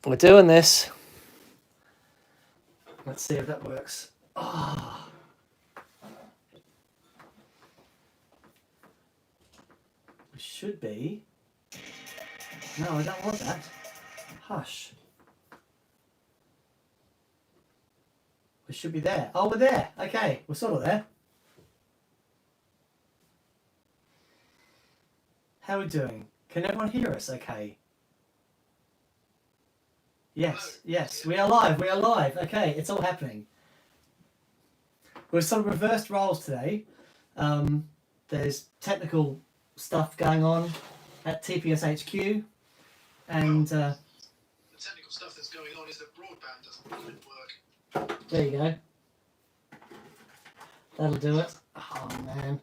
We're doing this. Let's see if that works. Oh. It should be. No, I don't want that. Hush. We should be there. Oh, we're there. Okay, we're sort of there. How are we doing? Can everyone hear us okay? Yes, yes, we are live, we are live. Okay, it's all happening. We're sort of reversed roles today. There's technical stuff going on at TPS HQ, and the technical stuff that's going on is that broadband doesn't quite work. There you go. That'll do it. Oh man.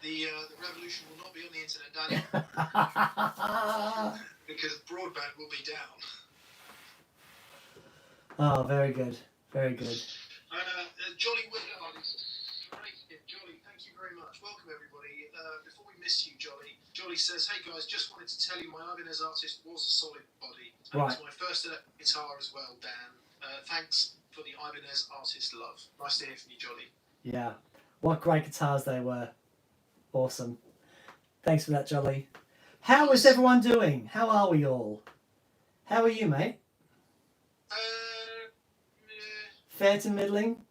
The revolution will not be on the internet, Daniel, because broadband will be down. Oh, very good, very good. Jolly Widow, great. Jolly, thank you very much. Welcome everybody. Before we miss you, Jolly says, "Hey guys, just wanted to tell you my Ibanez artist was a solid body. And Right. It's my first electric guitar as well, Dan. Thanks for the Ibanez artist love. Nice to hear from you, Jolly." Yeah, what great guitars they were. Awesome. Thanks for that, Jolly. How is everyone doing? How are we all? How are you, mate? Fair to middling?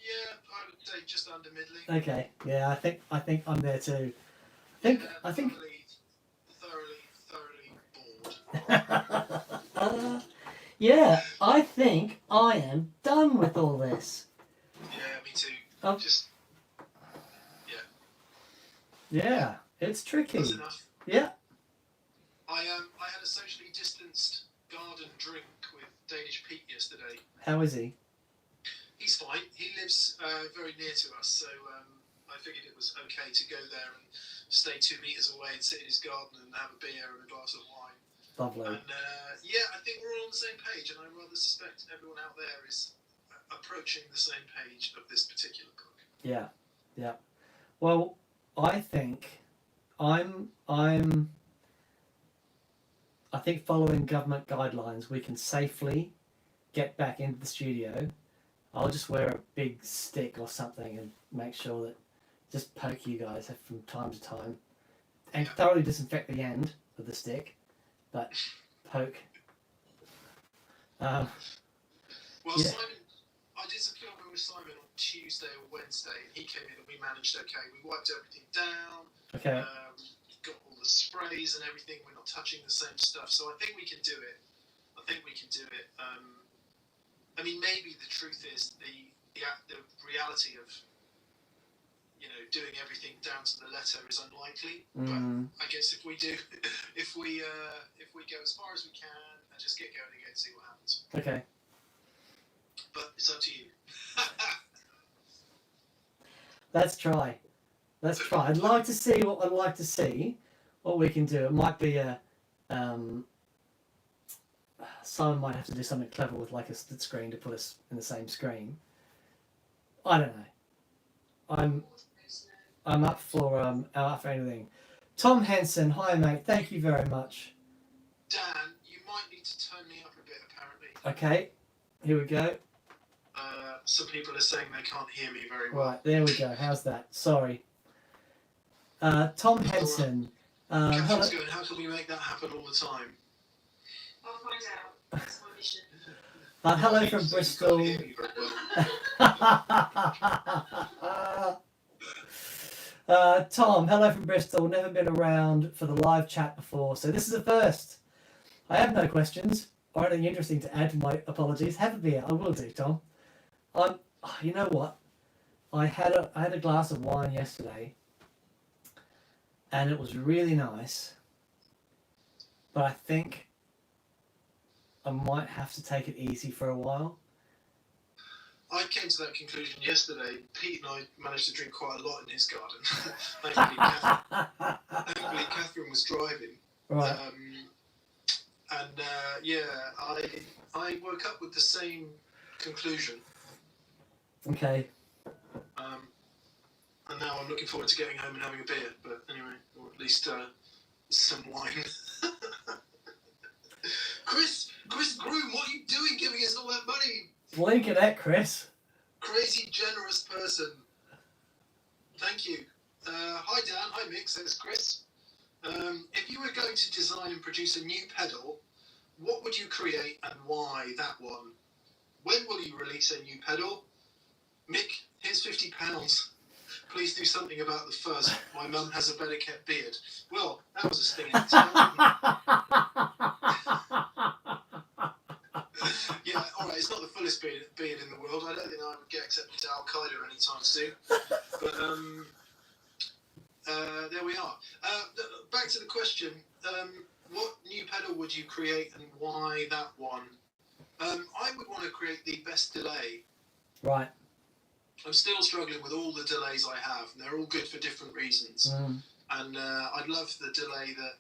Yeah, I would say just under middling. Okay. Yeah, I think I'm there too. I think thoroughly bored. Yeah, I think I am done with all this. Yeah, me too. Oh. Just Yeah, it's tricky. That's enough. Yeah. I had a socially distanced garden drink with Danish Pete yesterday. How is he? He's fine. He lives very near to us, so I figured it was okay to go there and stay 2 meters away and sit in his garden and have a beer and a glass of wine. Lovely. And yeah, I think we're all on the same page, and I rather suspect everyone out there is approaching the same page of this particular book. Yeah, yeah. Well, I think I think following government guidelines, we can safely get back into the studio. I'll just wear a big stick or something and make sure that just poke you guys from time to time, and thoroughly disinfect the end of the stick, but poke. Well, yeah. Simon, I did some filming with Simon on Tuesday or Wednesday, and he came in and we managed okay. We wiped everything down. Okay. Got all the sprays and everything. We're not touching the same stuff, so I think we can do it. I mean, maybe the truth is the reality of doing everything down to the letter is unlikely. But I guess if we do, if we go as far as we can and just get going again, see what happens. Okay. But it's up to you. Let's try. I'd like to see what we can do. It might be Simon might have to do something clever with like a split screen to put us in the same screen. I don't know. I'm up for anything. Tom Henson, hi mate, thank you very much. Dan, you might need to turn me up a bit apparently. Okay, here we go. Some people are saying they can't hear me very well. Right, there we go. How's that? Sorry. Tom Henson. Catherine's going, how can we make that happen all the time? I'll find out. That's my mission. Hello from Bristol. Tom, hello from Bristol. Never been around for the live chat before, so this is a first. I have no questions or anything interesting to add to my apologies. Have a beer. I will do, Tom. You know what? I had a glass of wine yesterday, and it was really nice. But I think I might have to take it easy for a while. I came to that conclusion yesterday. Pete and I managed to drink quite a lot in his garden. Thankfully, Catherine was driving. Right. I woke up with the same conclusion. Okay. And now I'm looking forward to getting home and having a beer. But anyway, or at least some wine. Chris Groom, what are you doing giving us all that money? Blink at that, Chris. Crazy generous person. Thank you. Hi Dan, hi Mick, says Chris. If you were going to design and produce a new pedal, what would you create and why that one? When will you release a new pedal? Mick, here's £50. Please do something about the fuzz. My mum has a better kept beard. Well, that was a sting in the tail, yeah, alright, it's not the fullest beard in the world. I don't think I would get accepted to Al Qaeda anytime soon. But there we are. Back to the question. What new pedal would you create and why that one? I would want to create the best delay. Right. I'm still struggling with all the delays I have, and they're all good for different reasons. And I'd love the delay that,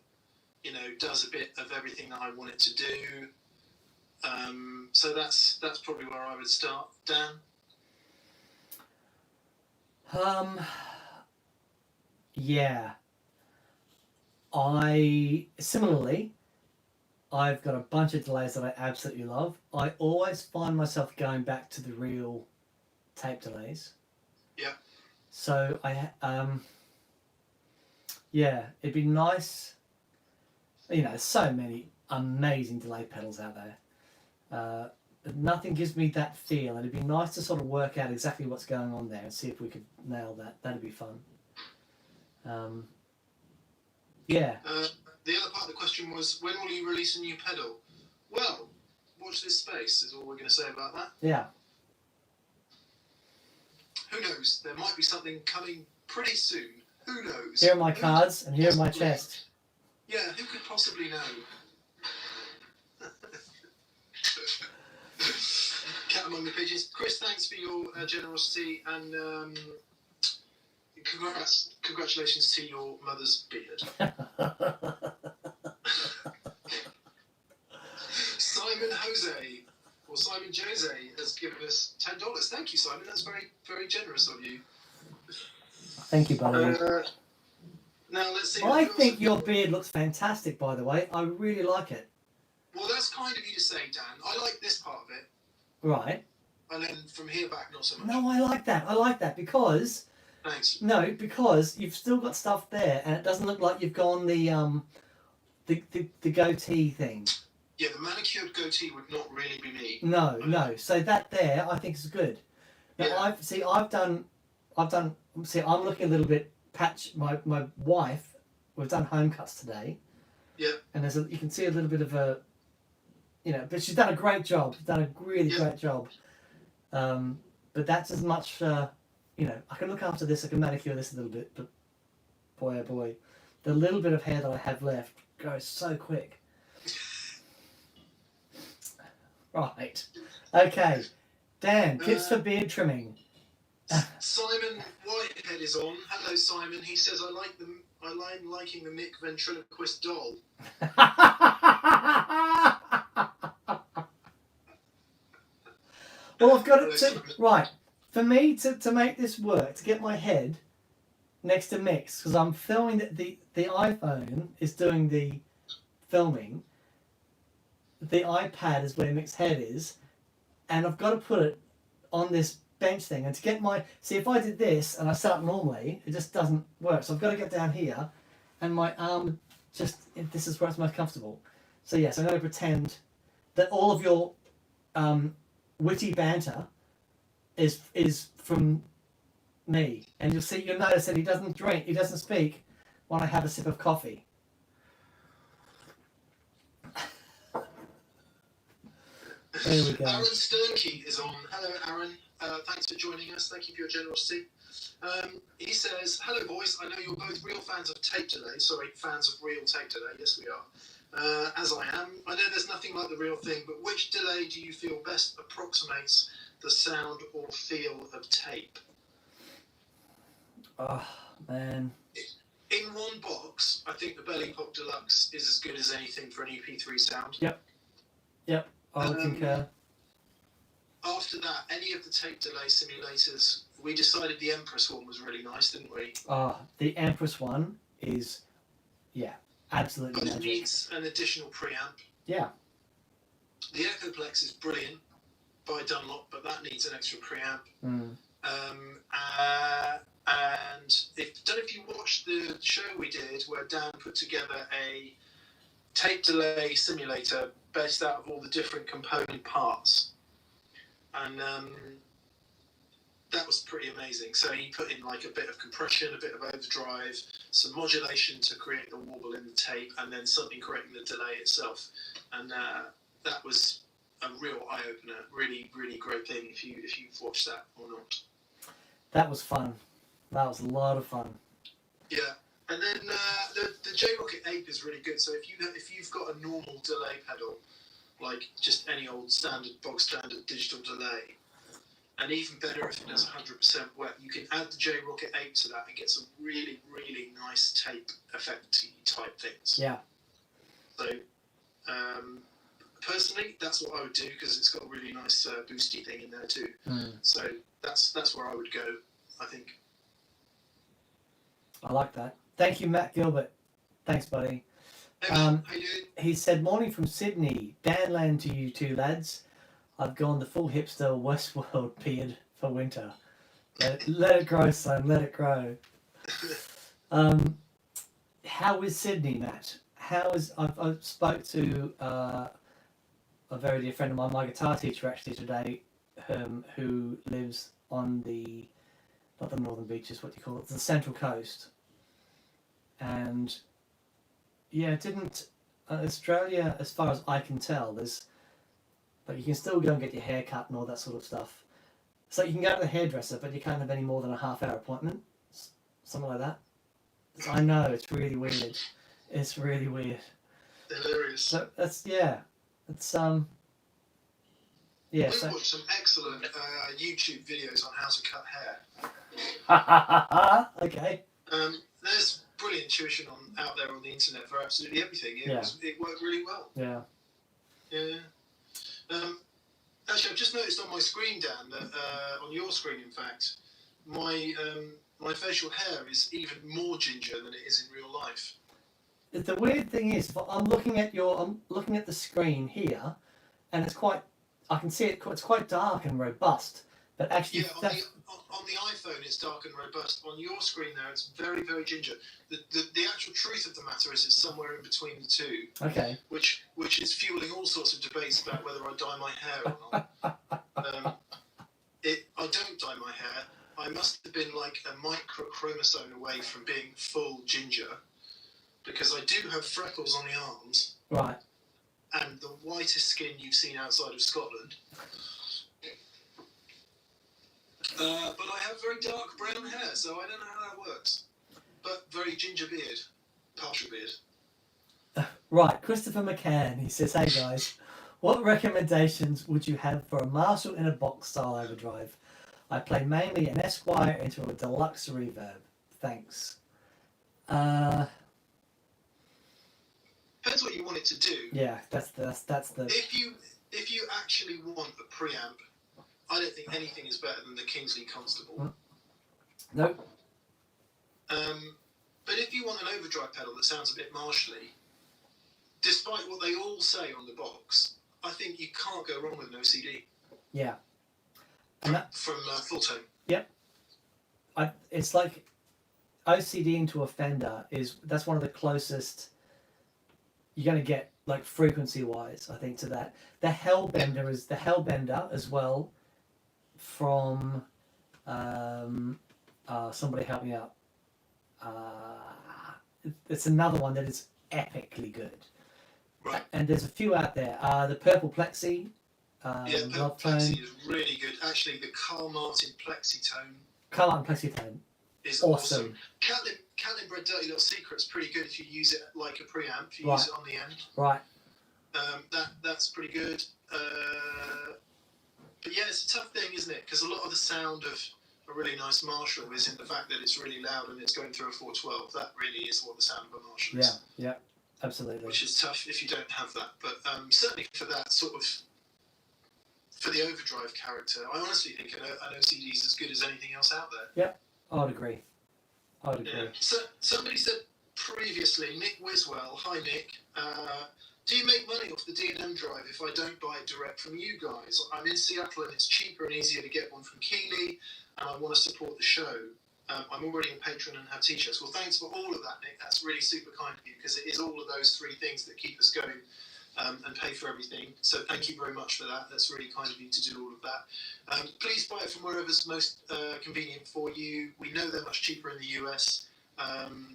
you know, does a bit of everything that I want it to do. So that's probably where I would start. Dan? Yeah. I've got a bunch of delays that I absolutely love. I always find myself going back to the real tape delays. Yeah. So it'd be nice. You know, there's so many amazing delay pedals out there. But nothing gives me that feel, and it'd be nice to sort of work out exactly what's going on there and see if we could nail that. That'd be fun. Yeah. The other part of the question was, when will you release a new pedal? Well, watch this space is all we're going to say about that. Yeah. Who knows? There might be something coming pretty soon. Who knows? Here are my cards, and here are my chest. Yeah, who could possibly know? Cat among the pigeons. Chris, thanks for your generosity, and congratulations to your mother's beard. Simon Jose has given us $10. Thank you, Simon. That's very, very generous of you. Thank you, buddy. Now let's see. I think your beard looks fantastic, by the way. I really like it. Well, that's kind of you to say, Dan. I like this part of it. Right. And then from here back, not so much. No, I like that because... Thanks. No, because you've still got stuff there, and it doesn't look like you've gone the goatee thing. Yeah, the manicured goatee would not really be me. No. So that there, I think is good. Now Yeah. I'm looking a little bit patch. My wife, we've done home cuts today. Yeah. And you can see a little bit of a, you know, but she's done a great job. She's done a really great job. But that's as much. You know, I can look after this, I can manicure this a little bit, but boy, oh boy, the little bit of hair that I have left goes so quick. Right. Okay. Dan, tips for beard trimming. Simon Whitehead is on. Hello, Simon. He says, I like liking the Mick ventriloquist doll. Well, I've got it to... Right. For me to make this work, to get my head next to Mick's, because I'm filming the iPhone is doing the filming, the iPad is where Mick's head is, and I've got to put it on this bench thing, and to get my... See, if I did this and I sat up normally, it just doesn't work, so I've got to get down here, and my arm just... This is where it's most comfortable. So yes, I'm going to pretend that all of your witty banter is from me, and you'll notice that he doesn't speak when I have a sip of coffee. There we go. Aaron Sternke is on. Hello, Aaron. Thanks for joining us. Thank you for your generosity. He says, hello boys, I know you're both real fans of tape delay. Sorry, fans of real tape delay. Yes, we are. As I am. I know there's nothing like the real thing, but which delay do you feel best approximates the sound or feel of tape? Oh, man. In one box, I think the Belly Pop Deluxe is as good as anything for an EP3 sound. Yep, I would concur. After that, any of the tape delay simulators, we decided the Empress one was really nice, didn't we? The Empress one is, absolutely but it magic. needs an additional preamp. Yeah. The Echoplex is brilliant by Dunlop, but that needs an extra preamp. Mm. And don't know if you watched the show we did where Dan put together a tape delay simulator based out of all the different component parts, and that was pretty amazing. So he put in like a bit of compression, a bit of overdrive, some modulation to create the warble in the tape, and then something creating the delay itself. And that was a real eye opener. Really, really great thing if you've watched that or not. That was fun. That was a lot of fun. Yeah. And then the J-Rocket Ape is really good. So if you've got a normal delay pedal, like just any old bog standard digital delay, and even better if it does 100% wet, you can add the J-Rocket Ape to that and get some really, really nice tape effect type things. Yeah. So personally, that's what I would do because it's got a really nice boosty thing in there too. Mm. So that's where I would go, I think. I like that. Thank you, Matt Gilbert. Thanks, buddy. Hey, how you doing? He said, morning from Sydney. Dan land to you two lads. I've gone the full hipster Westworld beard for winter. Let it grow, son. Let it grow. How is Sydney, Matt? I spoke to a very dear friend of mine, my guitar teacher actually today, who lives on not the northern beaches, what do you call it? The central coast. And yeah, Australia, as far as I can tell, but you can still go and get your hair cut and all that sort of stuff. So you can go to the hairdresser, but you can't have any more than a half-hour appointment, something like that. I know, it's really weird. It's really weird. Hilarious. So that's yeah. It's yeah. We've So watched some excellent YouTube videos on how to cut hair. okay. There's brilliant tuition out there on the internet for absolutely everything. It worked really well. Yeah. Yeah. Actually, I've just noticed on my screen, Dan, that on your screen, in fact, my facial hair is even more ginger than it is in real life. The weird thing is, I'm looking at the screen here, and I can see it. It's quite dark and robust. But actually, yeah, on the iPhone, it's dark and robust. On your screen there, it's very, very ginger. The actual truth of the matter is it's somewhere in between the two. Okay. Which is fueling all sorts of debates about whether I dye my hair or not. I don't dye my hair. I must have been like a microchromosome away from being full ginger, because I do have freckles on the arms. Right. And the whitest skin you've seen outside of Scotland. But I have very dark brown hair, so I don't know how that works. But very ginger beard, partial beard. Right, Christopher McCann. He says, "Hey guys, what recommendations would you have for a Marshall in a box style overdrive? I play mainly an Esquire into a deluxe reverb. Thanks." Depends what you want it to do. Yeah, that's the. If you actually want a preamp, I don't think anything is better than the Kingsley Constable. Nope. But if you want an overdrive pedal that sounds a bit martially, despite what they all say on the box, I think you can't go wrong with an OCD. Yeah. From Full Tone. Yep. It's like OCD into a Fender that's one of the closest you're going to get, like, frequency wise, I think, to that. The Hellbender as well, from somebody help me out. It's another one that is epically good. Right. And there's a few out there. The Purple Plexi. Purple Plexi is really good. Actually, the Carl Martin Plexitone. Carl Martin Plexitone. Is awesome. Catlin Bred Dirty Little Secret's pretty good if you use it like a preamp. If you use it on the end. Right. That's pretty good. But yeah, it's a tough thing, isn't it? Because a lot of the sound of a really nice Marshall is in the fact that it's really loud and it's going through a 412. That really is what the sound of a Marshall is. Yeah, absolutely. Which is tough if you don't have that. But certainly for that sort of, for the overdrive character, I honestly think an OCD is as good as anything else out there. Yep, I'd agree. Yeah. So somebody said previously, Nick Wiswell, hi Nick, Do you make money off the D&M drive if I don't buy it direct from you guys? I'm in Seattle and it's cheaper and easier to get one from Keeley, and I want to support the show. I'm already a patron and have t-shirts. Well, thanks for all of that, Nick. That's really super kind of you, because it is all of those three things that keep us going and pay for everything. So thank you very much for that. That's really kind of you to do all of that. Please buy it from wherever's most convenient for you. We know they're much cheaper in the US.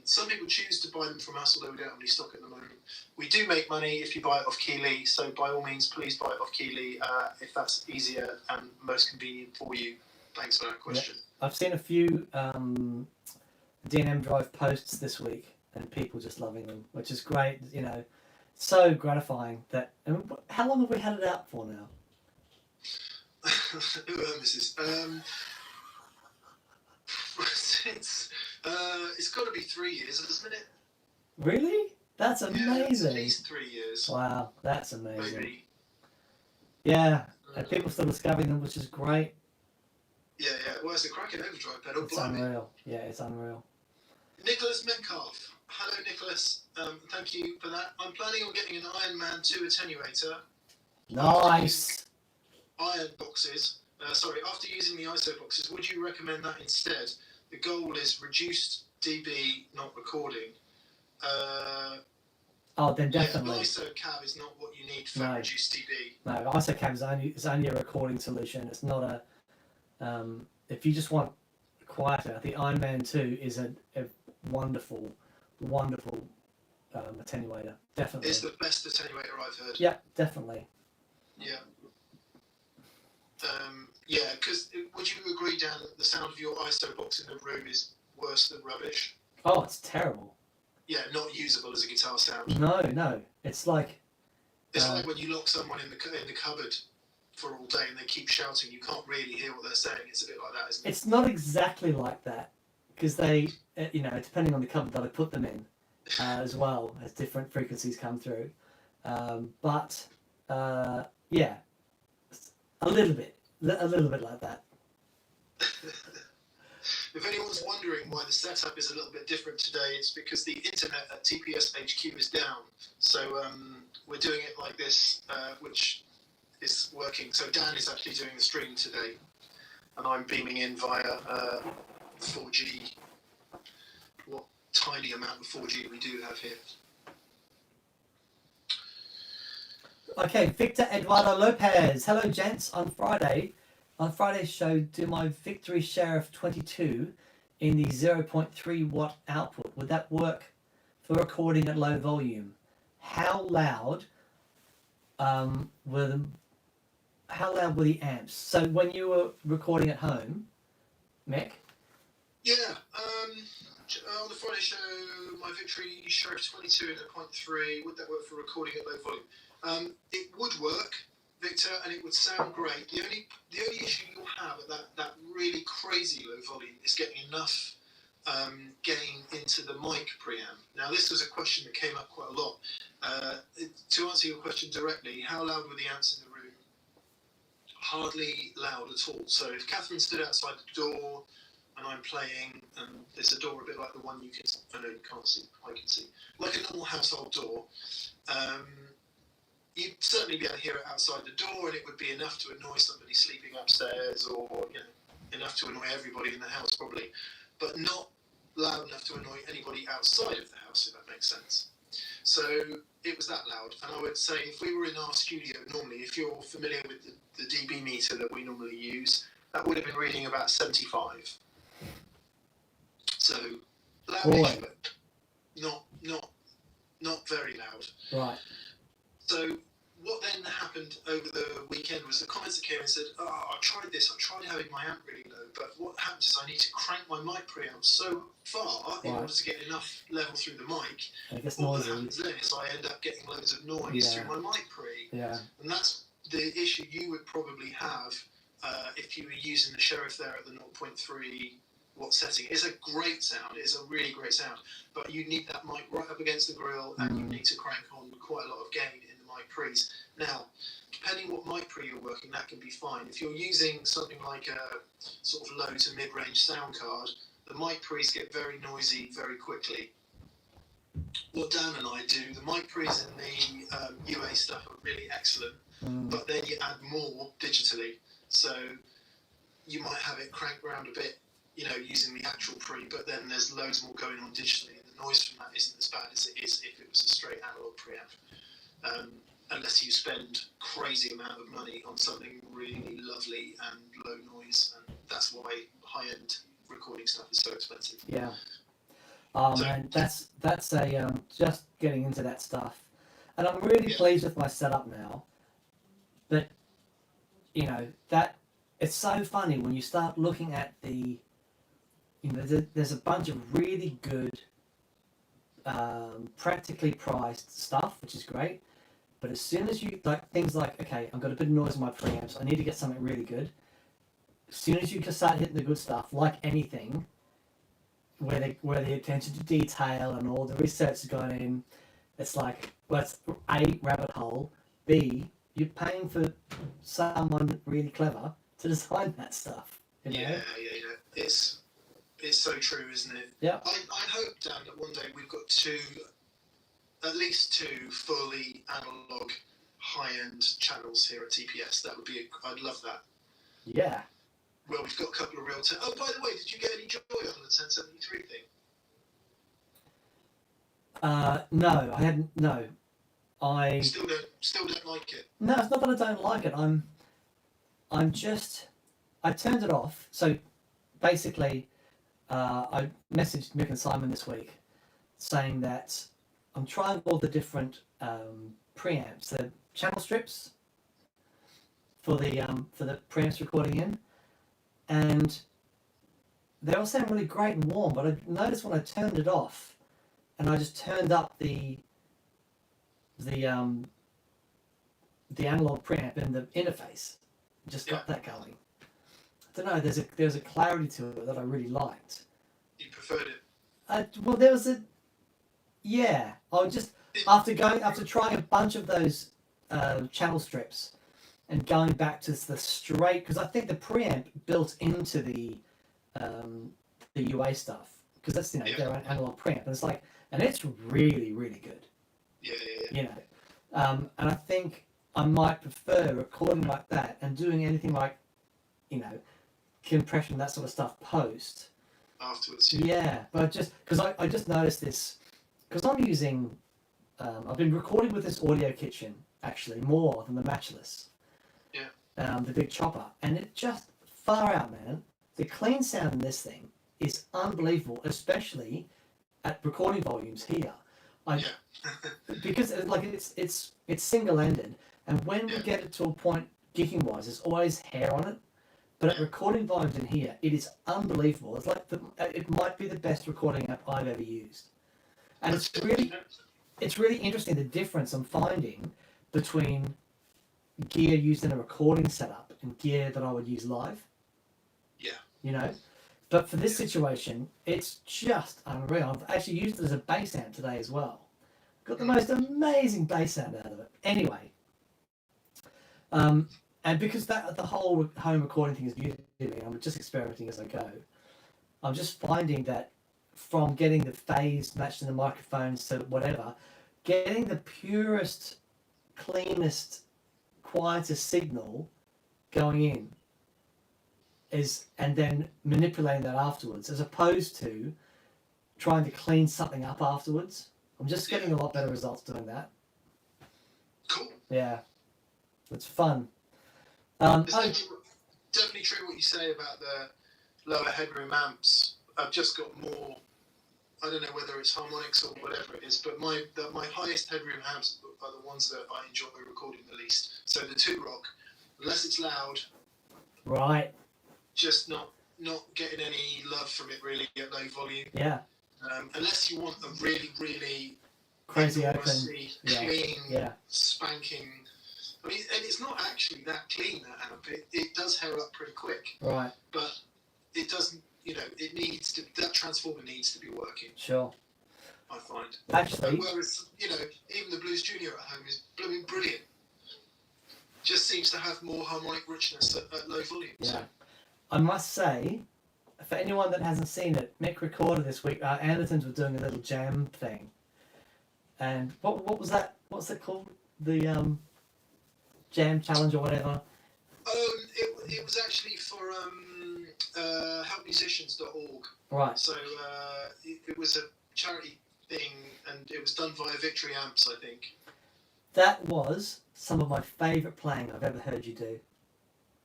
Some people choose to buy them from us, although we don't have any stock at the moment. We do make money if you buy it off Keeley, so by all means, please buy it off Keeley if that's easier and most convenient for you. Thanks for that question. Yeah. I've seen a few D&M Drive posts this week, and people just loving them, which is great. You know, so gratifying. That how long have we had it out for now? Mrs. It's got to be 3 years, isn't it? Really? That's amazing. Yeah, at least 3 years. Wow, that's amazing. Maybe. Yeah, and people still discovering them, which is great. Yeah. Well, it's a cracking overdrive pedal. It's unreal. Yeah, it's unreal. Nicholas Metcalf. Hello, Nicholas. Thank you for that. I'm planning on getting an Iron Man 2 attenuator. Nice. Iron boxes. After using the ISO boxes, would you recommend that instead? The goal is reduced dB, not recording. Oh, then definitely. Yeah, ISO cab is not what you need for reduced dB. No, ISO cab is only a recording solution. It's not a. If you just want quieter, the Iron Man 2 is a wonderful attenuator. Definitely. It's the best attenuator I've heard. Yeah, definitely. Yeah. Because would you agree, Dan, that the sound of your ISO box in the room is worse than rubbish? Oh, it's terrible. Yeah, not usable as a guitar sound. No, it's like. It's like when you lock someone in the cupboard for all day and they keep shouting. You can't really hear what they're saying. It's a bit like that, isn't it? It's not exactly like that, because they, depending on the cupboard that I put them in, as well as different frequencies come through. Yeah, a little bit like that. If anyone's wondering why the setup is a little bit different today, it's because the internet at TPS HQ is down. So we're doing it like this, which is working. So Dan is actually doing the stream today, and I'm beaming in via 4G. What tiny amount of 4G we do have here. Okay, Victor Eduardo Lopez. Hello, gents. On Friday's show, do my Victory Sheriff 22 in the 0.3 watt output. Would that work for recording at low volume? How loud were the amps? So when you were recording at home, Mick? Yeah. On the Friday show, my Victory Sheriff 22 in a 0.3. Would that work for recording at low volume? It would work, Victor, and it would sound great. The only issue you'll have at that really crazy low volume is getting enough gain into the mic preamp. Now, this was a question that came up quite a lot. To answer your question directly, how loud were the amps in the room? Hardly loud at all. So if Catherine stood outside the door and I'm playing, and there's a door a bit like the one you can't see, I can see, like a normal household door, you'd certainly be able to hear it outside the door, and it would be enough to annoy somebody sleeping upstairs, or enough to annoy everybody in the house probably, but not loud enough to annoy anybody outside of the house, if that makes sense. So it was that loud, and I would say if we were in our studio normally, if you're familiar with the dB meter that we normally use, that would have been reading about 75. So loud-ish, but not very loud. Right. So what then happened over the weekend was the comments that came and said, I tried this, I tried having my amp really low, but what happens is I need to crank my mic preamp so far in order to get enough level through the mic. I guess what happens then is I end up getting loads of noise through my mic pre. Yeah. And that's the issue you would probably have if you were using the Sheriff there at the 0.3 watt setting. It's a great sound, it's a really great sound, but you need that mic right up against the grill, and you need to crank on quite a lot of gain in the mic pre's. Now, depending what mic pre you're working, that can be fine. If you're using something like a sort of low to mid-range sound card, the mic pre's get very noisy very quickly. what Dan and I do, the mic pre's and the UA stuff are really excellent, but then you add more digitally. So you might have it cranked around a bit, using the actual pre, but then there's loads more going on digitally, and the noise from that isn't as bad as it is if it was a straight analog preamp. Unless you spend crazy amount of money on something really lovely and low noise, and that's why high-end recording stuff is so expensive. Yeah. Man, that's a just getting into that stuff, and I'm really pleased with my setup now. But that it's so funny when you start looking at there's a bunch of really good, practically priced stuff, which is great. But as soon as you things like, okay, I've got a bit of noise in my preamps, I need to get something really good. As soon as you can start hitting the good stuff, like anything, where the attention to detail and all the research is going in, it's like, well, it's A, rabbit hole, B, you're paying for someone really clever to design that stuff. Yeah. It's so true, isn't it? Yeah. I hope, Dan, that one day we've got at least two fully analog high-end channels here at TPS. That would be, I'd love that. Yeah. Well, we've got a couple of real... Oh, by the way, did you get any joy on the 1073 thing? No, I hadn't. No, I still don't like it. No, it's not that I don't like it. I turned it off. So basically, I messaged Mick and Simon this week saying that I'm trying all the different preamps, the channel strips for the preamps recording in, and they all sound really great and warm. But I noticed when I turned it off, and I just turned up the analog preamp in the interface, just got that going. I don't know. There's a clarity to it that I really liked. You preferred it? Well, there was a I was just after trying a bunch of those channel strips and going back to the straight, because I think the preamp built into the UA stuff, because that's their own analog preamp, and it's really really good. Yeah. And I think I might prefer recording like that and doing anything like, compression, that sort of stuff post. Afterwards. Yeah, but because I just noticed this, because I'm using, I've been recording with this Audio Kitchen actually more than the Matchless. Yeah. The big chopper, and it just far out, man. The clean sound in this thing is unbelievable, especially at recording volumes here. Because it's single-ended, and when we get it to a point gigging wise, there's always hair on it. But at recording volumes in here, it is unbelievable. It's like it might be the best recording app I've ever used, and it's really interesting the difference I'm finding between gear used in a recording setup and gear that I would use live. Yeah. But for this situation, it's just unreal. I've actually used it as a bass amp today as well. Got the most amazing bass sound out of it. Anyway, and because the whole home recording thing is new to me, I'm just experimenting as I go. I'm just finding that from getting the phase matched in the microphones to whatever, getting the purest, cleanest, quietest signal going in and then manipulating that afterwards, as opposed to trying to clean something up afterwards. I'm just getting a lot better results doing that. Cool. Yeah, it's fun. It's definitely true what you say about the lower headroom amps. I've just got more. I don't know whether it's harmonics or whatever it is, but my highest headroom amps are the ones that I enjoy recording the least. So the 2-Rock, unless it's loud, right, just not getting any love from it really at low volume. Yeah. Unless you want a really really crazy open, clean, spanking. I mean, and it's not actually that clean, that amp. It does hair up pretty quick. Right. But it doesn't. It needs to. That transformer needs to be working. Sure. I find. Actually. Whereas even the Blues Junior at home is blooming brilliant. Just seems to have more harmonic richness at low volume. Yeah. So. I must say, for anyone that hasn't seen it, Mick recorded this week. Andertons were doing a little jam thing, And what was that? What's it called? The Jam Challenge or whatever. It was actually for helpmusicians.org. Right. So it was a charity thing, and it was done via Victory Amps, I think. That was some of my favourite playing I've ever heard you do.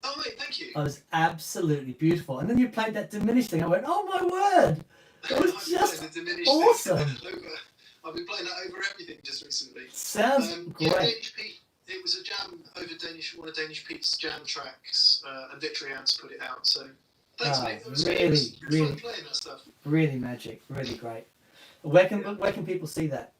Oh, mate, thank you. It was absolutely beautiful. And then you played that diminished thing. I went, oh my word! It was just awesome. I've been playing that over everything just recently. Sounds great. Yeah, Danish Pete. It was a jam over one of Danish Pete's jam tracks, and Victory Amps put it out. So thanks, mate. It was really fun playing that stuff. Really magic. Really great. Where can people see that?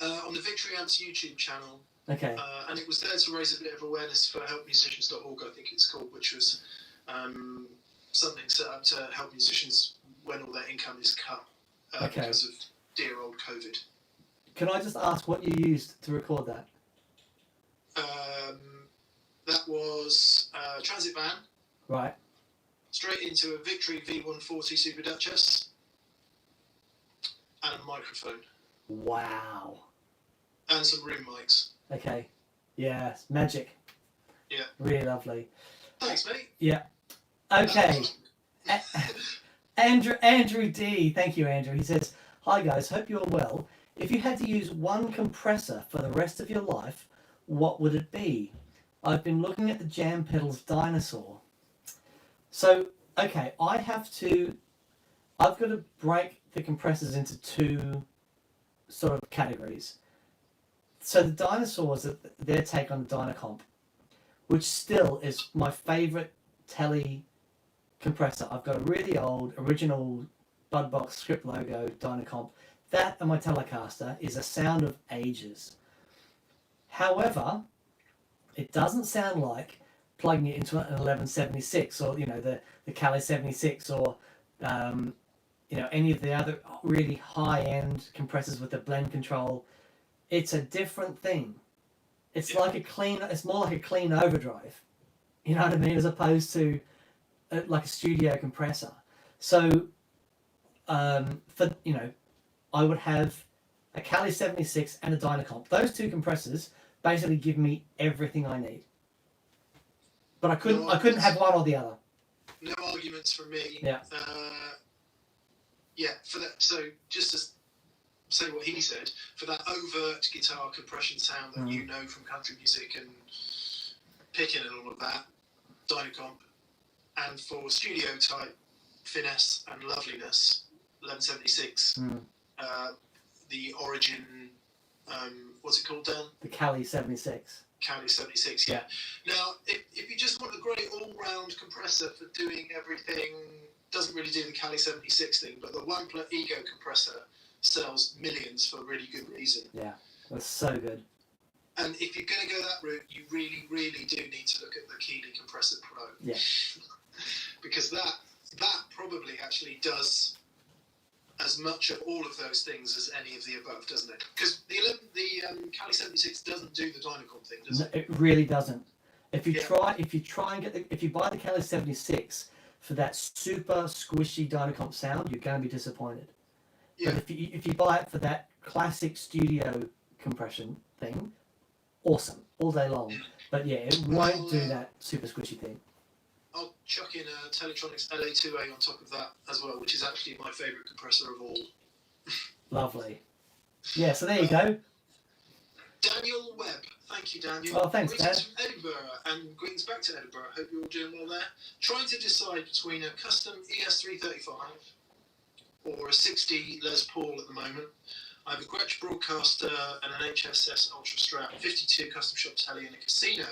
On the Victory Amps YouTube channel. Okay. And it was there to raise a bit of awareness for helpmusicians.org, I think it's called, which was something set up to help musicians when all their income is cut because of dear old COVID. Can I just ask what you used to record that? That was a transit van. Right. Straight into a Victory V140 Super Duchess and a microphone. Wow. And some room mics. Okay. Yeah, magic. Yeah. Really lovely. Thanks, mate. Yeah. Okay. Andrew D. Thank you, Andrew. He says, hi guys, hope you're well. If you had to use one compressor for the rest of your life, what would it be? I've been looking at the Jam Pedals Dinosaur. So, okay, I've got to break the compressors into two sort of categories. So the Dinosaurs, their take on the Dynacomp, which still is my favourite Tele compressor. I've got a really old, original Budbox script logo Dynacomp. That and my Telecaster is a sound of ages. However, it doesn't sound like plugging it into an 1176 or, the Cali 76 or, any of the other really high-end compressors with the blend control. It's a different thing. It's more like a clean overdrive. You know what I mean? As opposed to like a studio compressor. So, I would have a Cali 76 and a Dynacomp. Those two compressors basically give me everything I need. But I couldn't have one or the other. No arguments from me. Yeah. For that. So just to say what he said, for that overt guitar compression sound that you know from country music and picking and all of that, Dynacomp, and for studio type finesse and loveliness, 1176. The Origin, what's it called, Dan? The Cali 76. Cali 76, yeah. Now, if you just want a great all-round compressor for doing everything, doesn't really do the Cali 76 thing, but the Wampler Ego compressor sells millions for a really good reason. Yeah, that's so good. And if you're going to go that route, you really, really do need to look at the Keeley Compressor Pro. Yeah. Because that probably actually does as much of all of those things as any of the above, doesn't it? Because the Cali 76 doesn't do the Dynacomp thing, does it? No, it really doesn't. If you buy the Cali 76 for that super squishy Dynacomp sound, you're going to be disappointed. Yeah. But if you buy it for that classic studio compression thing, awesome, all day long. But yeah, it won't do that super squishy thing. I'll chuck in a Teletronics LA2A on top of that as well, which is actually my favourite compressor of all. Lovely. Yeah, so there you go. Daniel Webb. Thank you, Daniel. Oh, thanks, Dan. Greetings from Edinburgh, and greetings back to Edinburgh. Hope you're all doing well there. Trying to decide between a custom ES335 or a 60 Les Paul at the moment. I have a Gretsch Broadcaster and an HSS Ultra Strat, 52 custom shop telly and a casino.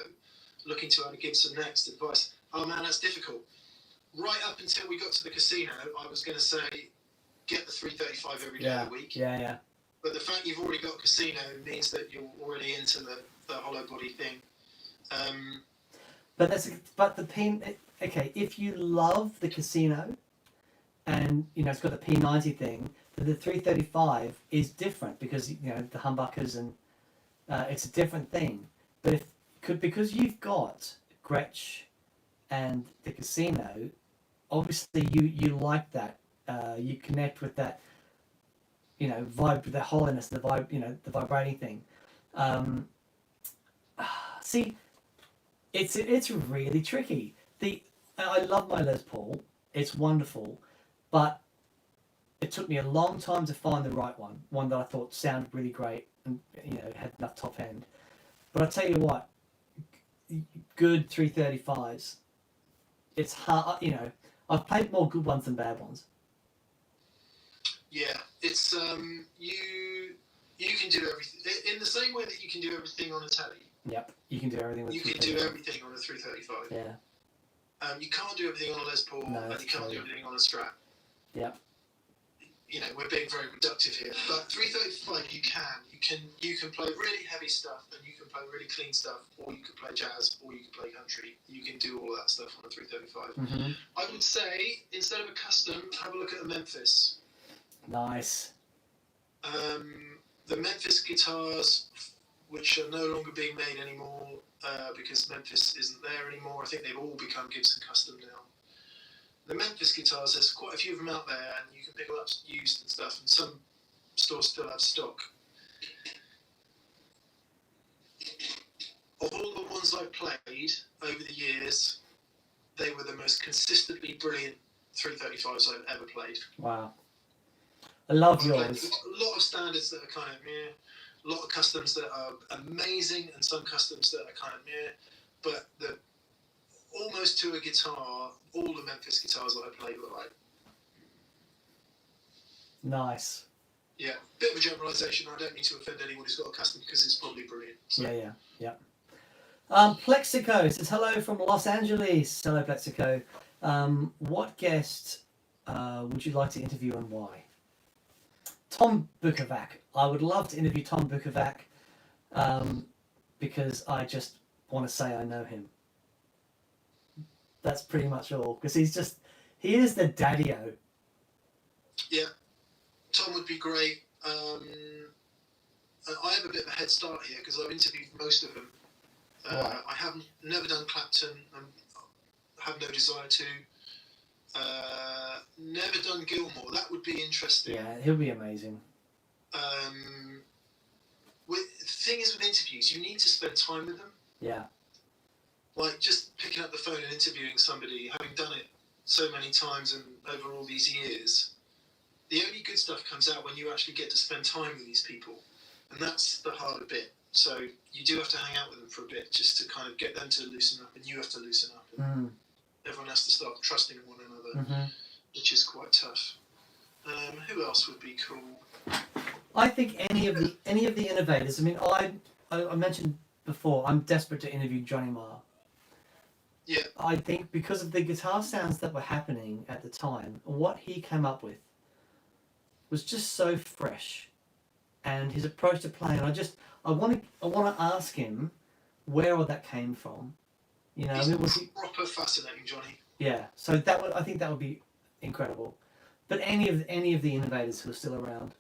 Looking to add a Gibson next. Advice. Oh man, that's difficult. Right up until we got to the casino, I was going to say, get the 335 every day of the week. Yeah. But the fact you've already got casino means that you're already into the hollow body thing. If you love the casino, and it's got the P90 thing, then the 335 is different because the humbuckers and it's a different thing. But because you've got Gretsch and the casino, obviously you like that. You connect with that, the holiness, the vibrating thing. See, it's really tricky. I love my Les Paul. It's wonderful, but it took me a long time to find the right one that I thought sounded really great and had enough top end. But I tell you what, good 335s. It's hard, I've played more good ones than bad ones. Yeah, it's you can do everything in the same way that you can do everything on a telly. Yep, you can do everything with. You can do everything on a 335. Yeah. You can't do everything on a Les Paul, and you can't do everything on a Strat. Yep. We're being very reductive here, but 335 you can play really heavy stuff, and you can play really clean stuff, or you can play jazz, or you can play country. You can do all that stuff on a 335. Mm-hmm. I would say instead of a custom, have a look at a Memphis. Nice. The Memphis guitars, which are no longer being made anymore because Memphis isn't there anymore. I think they've all become Gibson custom now. The Memphis guitars, there's quite a few of them out there, and you can pick them up used and stuff, and some stores still have stock. Of all the ones I've played over the years, they were the most consistently brilliant 335s I've ever played. Wow. I love yours. A lot of standards that are kind of meh, a lot of customs that are amazing, and some customs that are kind of meh, but almost to a guitar, all the Memphis guitars that I played were like. Nice. Yeah, bit of a generalisation. I don't need to offend anyone who's got a custom because it's probably brilliant. So. Yeah. Plexico says hello from Los Angeles. Hello, Plexico. What guest would you like to interview and why? Tom Bukovac. I would love to interview Tom Bukovac because I just want to say I know him. That's pretty much all. Because he is the daddy-o. Yeah, Tom would be great. I have a bit of a head start here because I've interviewed most of them. Right. I haven't never done Clapton and have no desire to. Never done Gilmore. That would be interesting. Yeah, he'll be amazing. The thing is with interviews, you need to spend time with them. Yeah. Like just picking up the phone and interviewing somebody, having done it so many times and over all these years, the only good stuff comes out when you actually get to spend time with these people, and that's the harder bit. So you do have to hang out with them for a bit just to kind of get them to loosen up, and you have to loosen up, and everyone has to start trusting one another, which is quite tough. Who else would be cool? I think any of the innovators. I mean, I mentioned before, I'm desperate to interview Johnny Marr. Yeah. I think because of the guitar sounds that were happening at the time, what he came up with was just so fresh, and his approach to playing. I want to ask him where all that came from. He's proper fascinating, Johnny. Yeah. So I think that would be incredible. But any of the innovators who are still around,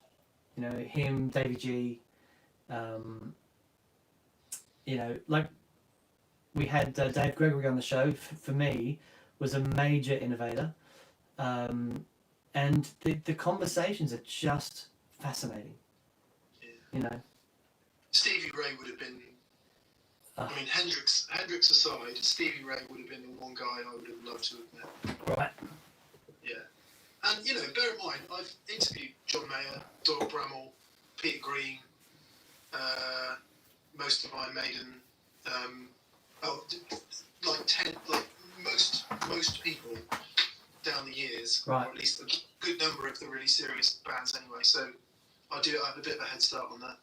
him, Davey G, like we had Dave Gregory on the show. For me, was a major innovator, and the conversations are just fascinating. Yeah. Stevie Ray would have been. I mean, Hendrix aside, Stevie Ray would have been the one guy I would have loved to have met. Right. Yeah. And, bear in mind, I've interviewed John Mayer, Doyle Bramall, Peter Green, most of Iron Maiden, most people down the years, right. Or at least a good number of the really serious bands anyway, so I have a bit of a head start on that.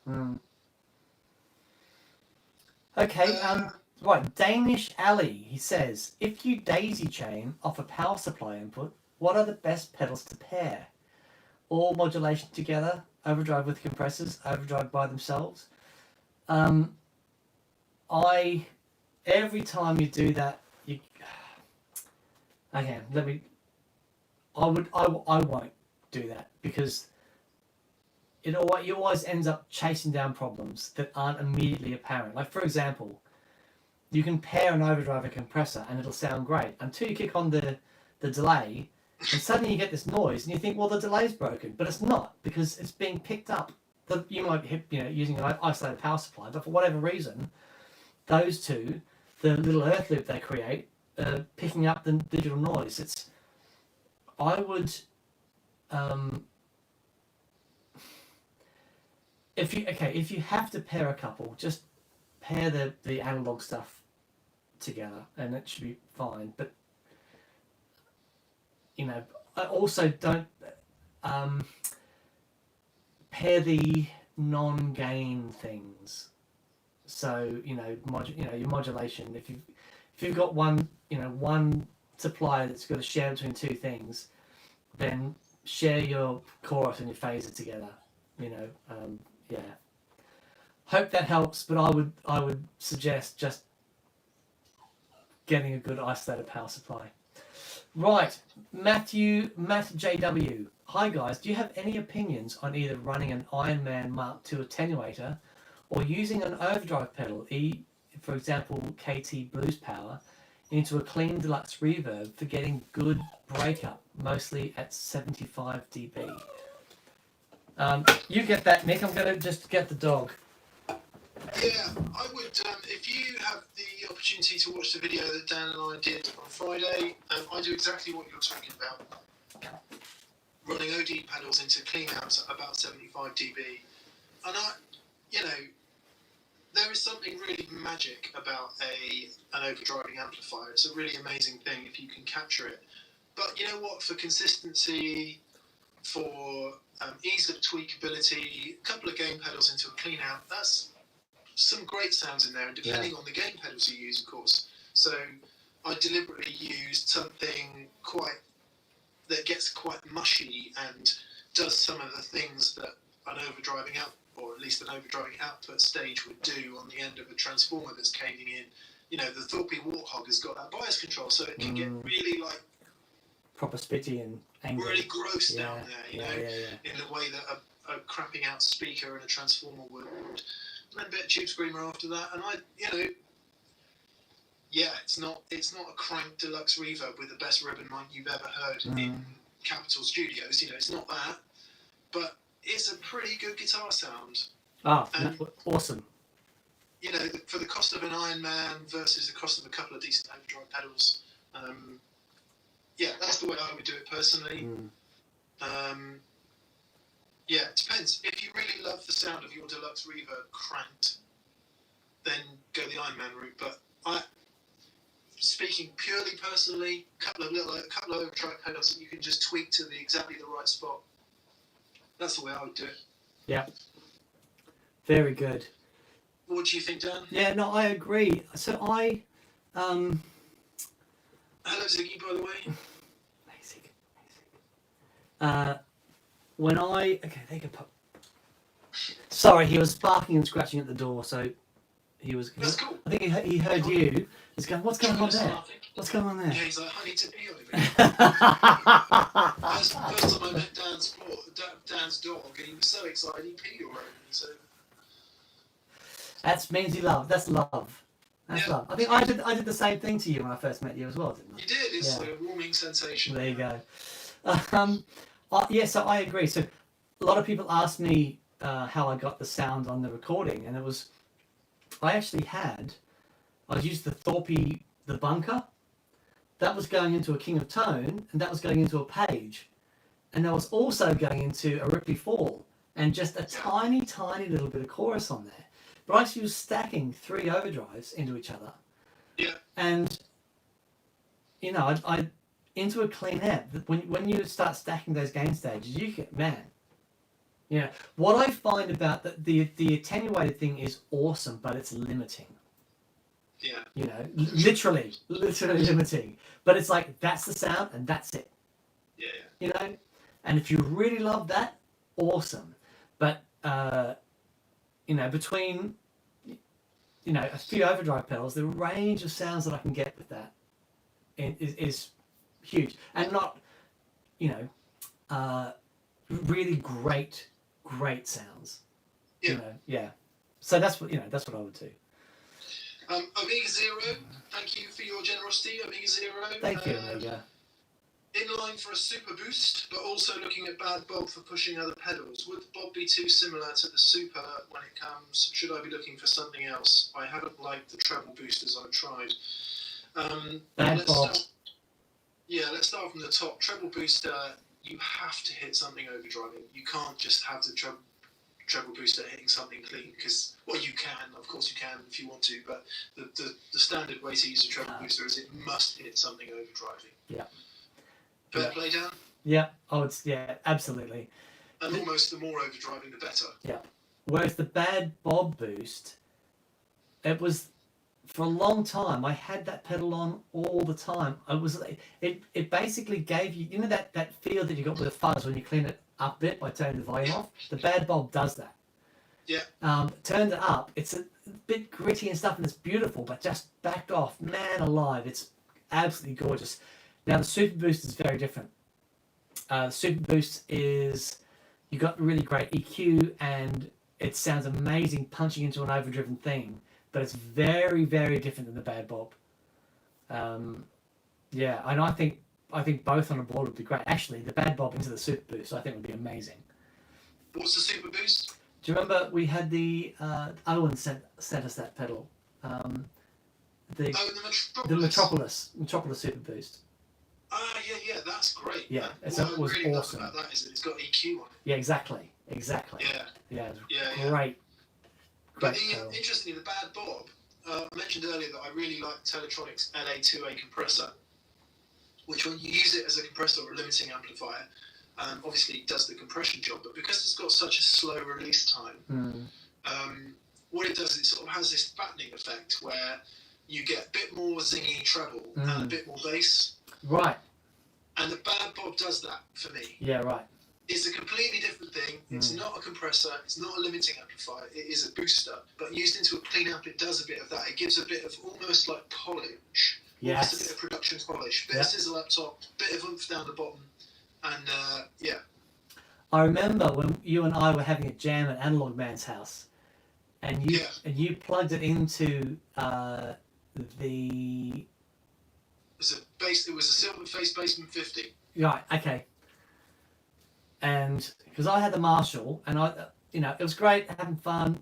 Okay, right, Danish Alley, he says, if you daisy chain off a power supply input, what are the best pedals to pair? All modulation together, overdrive with compressors, overdrive by themselves. Every time you do that, I won't do that because it always ends up chasing down problems that aren't immediately apparent. Like, for example, you can pair an overdrive and compressor and it'll sound great until you kick on the delay And suddenly you get this noise, and you think, well, the delay's broken, but it's not, because it's being picked up. You might be, using an isolated power supply, but for whatever reason, those two, the little earth loop they create, picking up the digital noise. I would, if you have to pair a couple, just pair the analog stuff together, and it should be fine. But I also don't pair the non-gain things. So your modulation. If you've got one supplier that's got to share between two things, then share your chorus and your phaser together. Hope that helps, but I would suggest just getting a good isolated power supply. Right, Matt JW. Hi guys, do you have any opinions on either running an Iron Man Mark II attenuator or using an overdrive pedal, for example KT Blues Power, into a clean deluxe reverb for getting good breakup, mostly at 75 dB? You get that, Nick. I'm going to just get the dog. Yeah, I would, if you have the opportunity to watch the video that Dan and I did on Friday, I do exactly what you're talking about. Running OD pedals into clean amps at about 75 dB. And there is something really magic about an overdriving amplifier. It's a really amazing thing if you can capture it. But you know what? For consistency, for ease of tweakability, a couple of gain pedals into a clean amp, that's some great sounds in there, and depending on the gain pedals you use, of course. So I deliberately used something that gets quite mushy and does some of the things that an overdriving out, or at least an overdriving output stage would do on the end of a transformer that's caving in. The Thorpe Warthog has got that bias control, so it can get really proper spitty and angry. Really gross down there, in the way that a crapping out speaker and a transformer would. And then a bit of tube screamer after that, and it's not a crank deluxe reverb with the best ribbon mic you've ever heard in Capitol Studios. It's not that, but it's a pretty good guitar sound. Awesome. For the cost of an Iron Man versus the cost of a couple of decent overdrive pedals, that's the way I would do it personally. It depends. If you really love the sound of your deluxe reverb cranked, then go the Iron Man route. But speaking purely personally, a couple of overdrive pedals that you can just tweak to exactly the right spot. That's the way I would do it. Yeah. Very good. What do you think, Dan? Yeah, no, I agree. So hello, Ziggy, by the way. They can pop. Sorry, he was barking and scratching at the door, so That's cool. I think he heard you. He's going, what's going on there? What's going on there? Yeah, he's like, I need to pee over here. First time I met Dan's dog, and he was so excited he peed all over me. So that means he loved. That's love. That's love. I think I did the same thing to you when I first met you as well, didn't I? You did. It's a warming sensation. There you go. So I agree. So a lot of people ask me how I got the sound on the recording, and I used the Thorpe, the bunker. That was going into a King of Tone, and that was going into a Page, and that was also going into a Ripley Fall, and just a tiny, tiny little bit of chorus on there. But I actually was stacking 3 overdrives into each other. Yeah. And I into a clean amp. When you start stacking those gain stages, you get what I find about the attenuated thing is awesome, but it's limiting. Yeah. Literally limiting. But it's like that's the sound and that's it. Yeah. And if you really love that, awesome. But between a few overdrive pedals, the range of sounds that I can get with that is huge, and not really great sounds. So that's what I would do. Omega Zero, thank you for your generosity, Omega Zero. Thank you, Omega. in line for a super boost, but also looking at bad Bob for pushing other pedals. Would the Bob be too similar to the super when it comes? Should I be looking for something else? I haven't liked the treble boosters I've tried. Bad Bob. Let's start from the top. Treble booster, you have to hit something overdriving. You can't just have the treble booster hitting something clean, because, well, you can, of course you can if you want to, but the standard way to use a treble booster is it must hit something overdriving. Yeah. Fair play, Dan? Yeah, absolutely. And almost the more overdriving, the better. Yeah. Whereas the bad Bob boost, it was, for a long time, I had that pedal on all the time. It basically gave you, that feel that you got with a fuzz when you clean it up a bit by turning the volume off. The bad Bob does that. Yeah. Turned it up, it's a bit gritty and stuff, and it's beautiful, but just backed off. Man alive, it's absolutely gorgeous. Now the Super Boost is very different. Super Boost is, you got really great EQ and it sounds amazing punching into an overdriven thing, but it's very, very different than the bad Bob. And I think both on a board would be great. Actually, the bad Bob into the Super Boost I think would be amazing. What's the Super Boost? Do you remember we had the Owen sent us that pedal? The Metropolis Super Boost. Yeah, that's great. Yeah, it was really awesome. About that is that it's got EQ on it. Yeah, exactly. Yeah. Great. But interestingly, the bad Bob, I mentioned earlier that I really like Teletronic's LA2A compressor, which when you use it as a compressor or a limiting amplifier, obviously it does the compression job, but because it's got such a slow release time, what it does is it sort of has this fattening effect where you get a bit more zingy treble and a bit more bass. Right. And the bad Bob does that for me. Yeah, right. It's a completely different thing. It's not a compressor. It's not a limiting amplifier. It is a booster. But used into a clean amp, it does a bit of that. It gives a bit of almost like polish. Yes. Almost a bit of production polish. Bit of sizzle up top. Bit of oomph down the bottom. And I remember when you and I were having a jam at Analog Man's house, and you plugged it into the. It was a Silver Face Bassman 50. Right. Okay. And because I had the Marshall, and it was great having fun,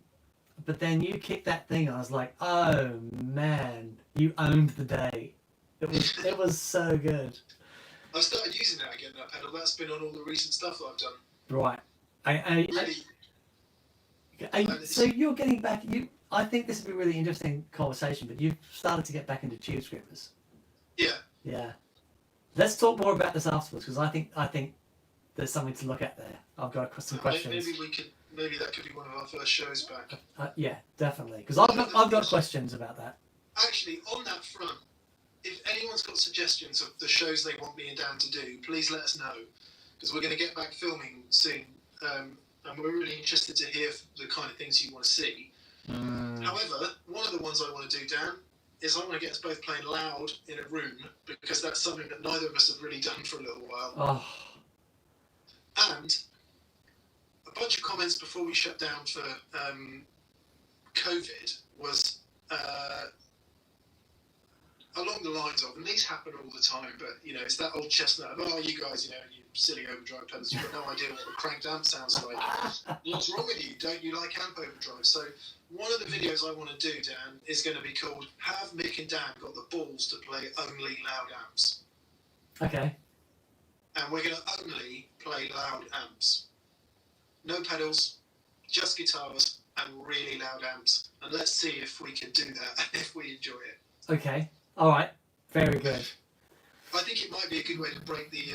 but then you kicked that thing, and I was like, oh man, you owned the day. It was so good. I've started using that again, that pedal. That's been on all the recent stuff that I've done. Right. So you're getting back. I think this would be a really interesting conversation, but you've started to get back into tube screamers. Yeah. Yeah. Let's talk more about this afterwards, because I think there's something to look at there. I've got some questions. Maybe that could be one of our first shows back. Yeah, definitely. Because I've got questions about that. Actually, on that front, if anyone's got suggestions of the shows they want me and Dan to do, please let us know, because we're going to get back filming soon, and we're really interested to hear the kind of things you want to see. However, one of the ones I want to do, Dan, is I want to get us both playing loud in a room, because that's something that neither of us have really done for a little while. Oh. And a bunch of comments before we shut down for COVID was along the lines of, and these happen all the time, but it's that old chestnut of, oh, you guys, you silly overdrive pedals, you've got no idea what a cranked amp sounds like. What's wrong with you? Don't you like amp overdrive? So one of the videos I want to do, Dan, is going to be called Have Mick and Dan Got the Balls to Play Only Loud Amps? Okay. And we're going to only play loud amps. No pedals, just guitars and really loud amps. And let's see if we can do that, if we enjoy it. Okay. All right. Very good. I think it might be a good way to break the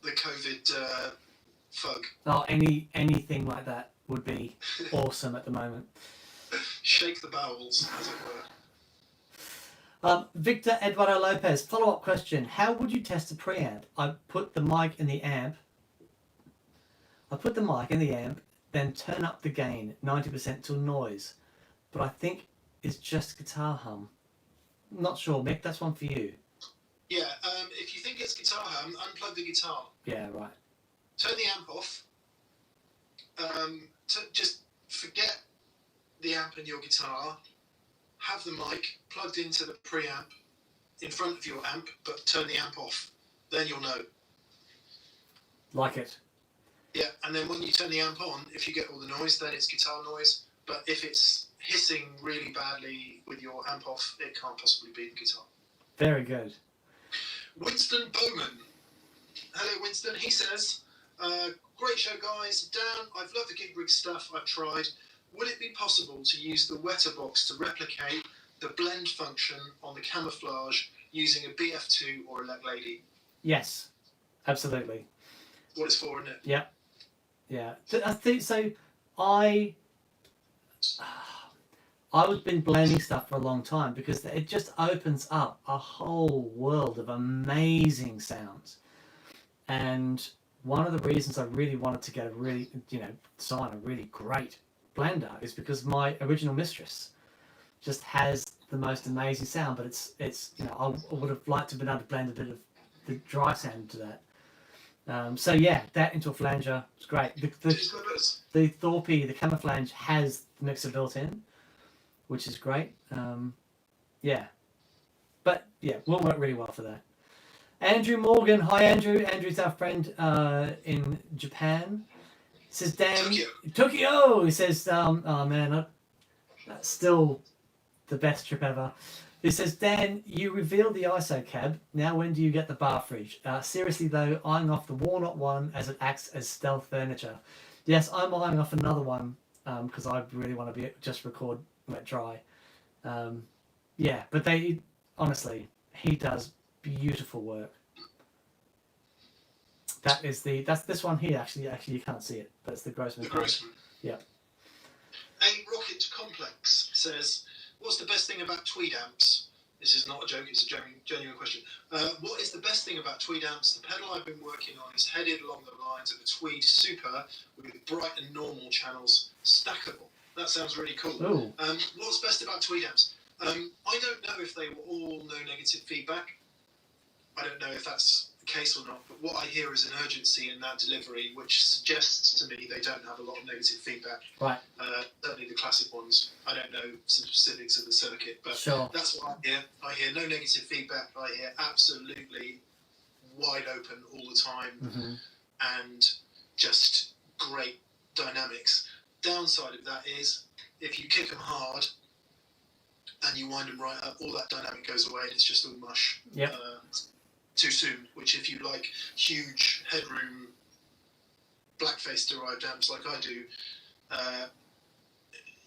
COVID fug. Oh, anything like that would be awesome at the moment. Shake the bowels, as it were. Victor Eduardo Lopez, follow-up question. How would you test a preamp? I put the mic in the amp, then turn up the gain 90% till noise. But I think it's just guitar hum. Not sure, Mick, that's one for you. Yeah, if you think it's guitar hum, unplug the guitar. Yeah, right. Turn the amp off. Just forget the amp and your guitar. Have the mic plugged into the preamp in front of your amp, but turn the amp off. then you'll know. Like it. Yeah, and then when you turn the amp on, if you get all the noise, then it's guitar noise. But if it's hissing really badly with your amp off, it can't possibly be the guitar. Very good. Winston Bowman. Hello, Winston. He says, great show, guys. Dan, I've loved the gig rig stuff. I've tried. Would it be possible to use the Wetter box to replicate the blend function on the camouflage using a BF2 or a Lek Lady? Yes, absolutely. What it's for, isn't it? Yeah. Yeah. I think so. I've been blending stuff for a long time because it just opens up a whole world of amazing sounds. And one of the reasons I really wanted to get design a really great blender is because my original mistress just has the most amazing sound, but it's I would have liked to have been able to blend a bit of the dry sound to that. So yeah, that into a flanger is great. The Thorpe, the camouflage has the mixer built in, which is great. Yeah, but yeah, will work really well for that. Andrew Morgan, hi Andrew. Andrew's our friend in Japan. He says, Dan, Tokyo. He says, oh man, that's still the best trip ever. He says, Dan, you revealed the ISO cab. Now when do you get the bar fridge? Seriously though, eyeing off the walnut one as it acts as stealth furniture. Yes, I'm eyeing off another one because I really want to just record wet dry. Yeah, but honestly, he does beautiful work. That's this one here. Actually, you can't see it, but it's the Grossman. The Grossman. Yeah. A Rocket Complex says, what's the best thing about Tweed amps? This is not a joke, it's a genuine question. What is the best thing about Tweed amps? The pedal I've been working on is headed along the lines of a Tweed Super with bright and normal channels stackable. That sounds really cool. What's best about Tweed amps? I don't know if they were all no negative feedback. I don't know if that's the case or not, but what I hear is an urgency in that delivery, which suggests to me they don't have a lot of negative feedback. Right. Certainly the classic ones. I don't know some specifics of the circuit, but sure. That's what I hear. I hear no negative feedback. I hear absolutely wide open all the time, and just great dynamics. Downside of that is if you kick them hard and you wind them right up, all that dynamic goes away and it's just all mush. Yep. Too soon, which if you like huge headroom blackface derived amps like I do,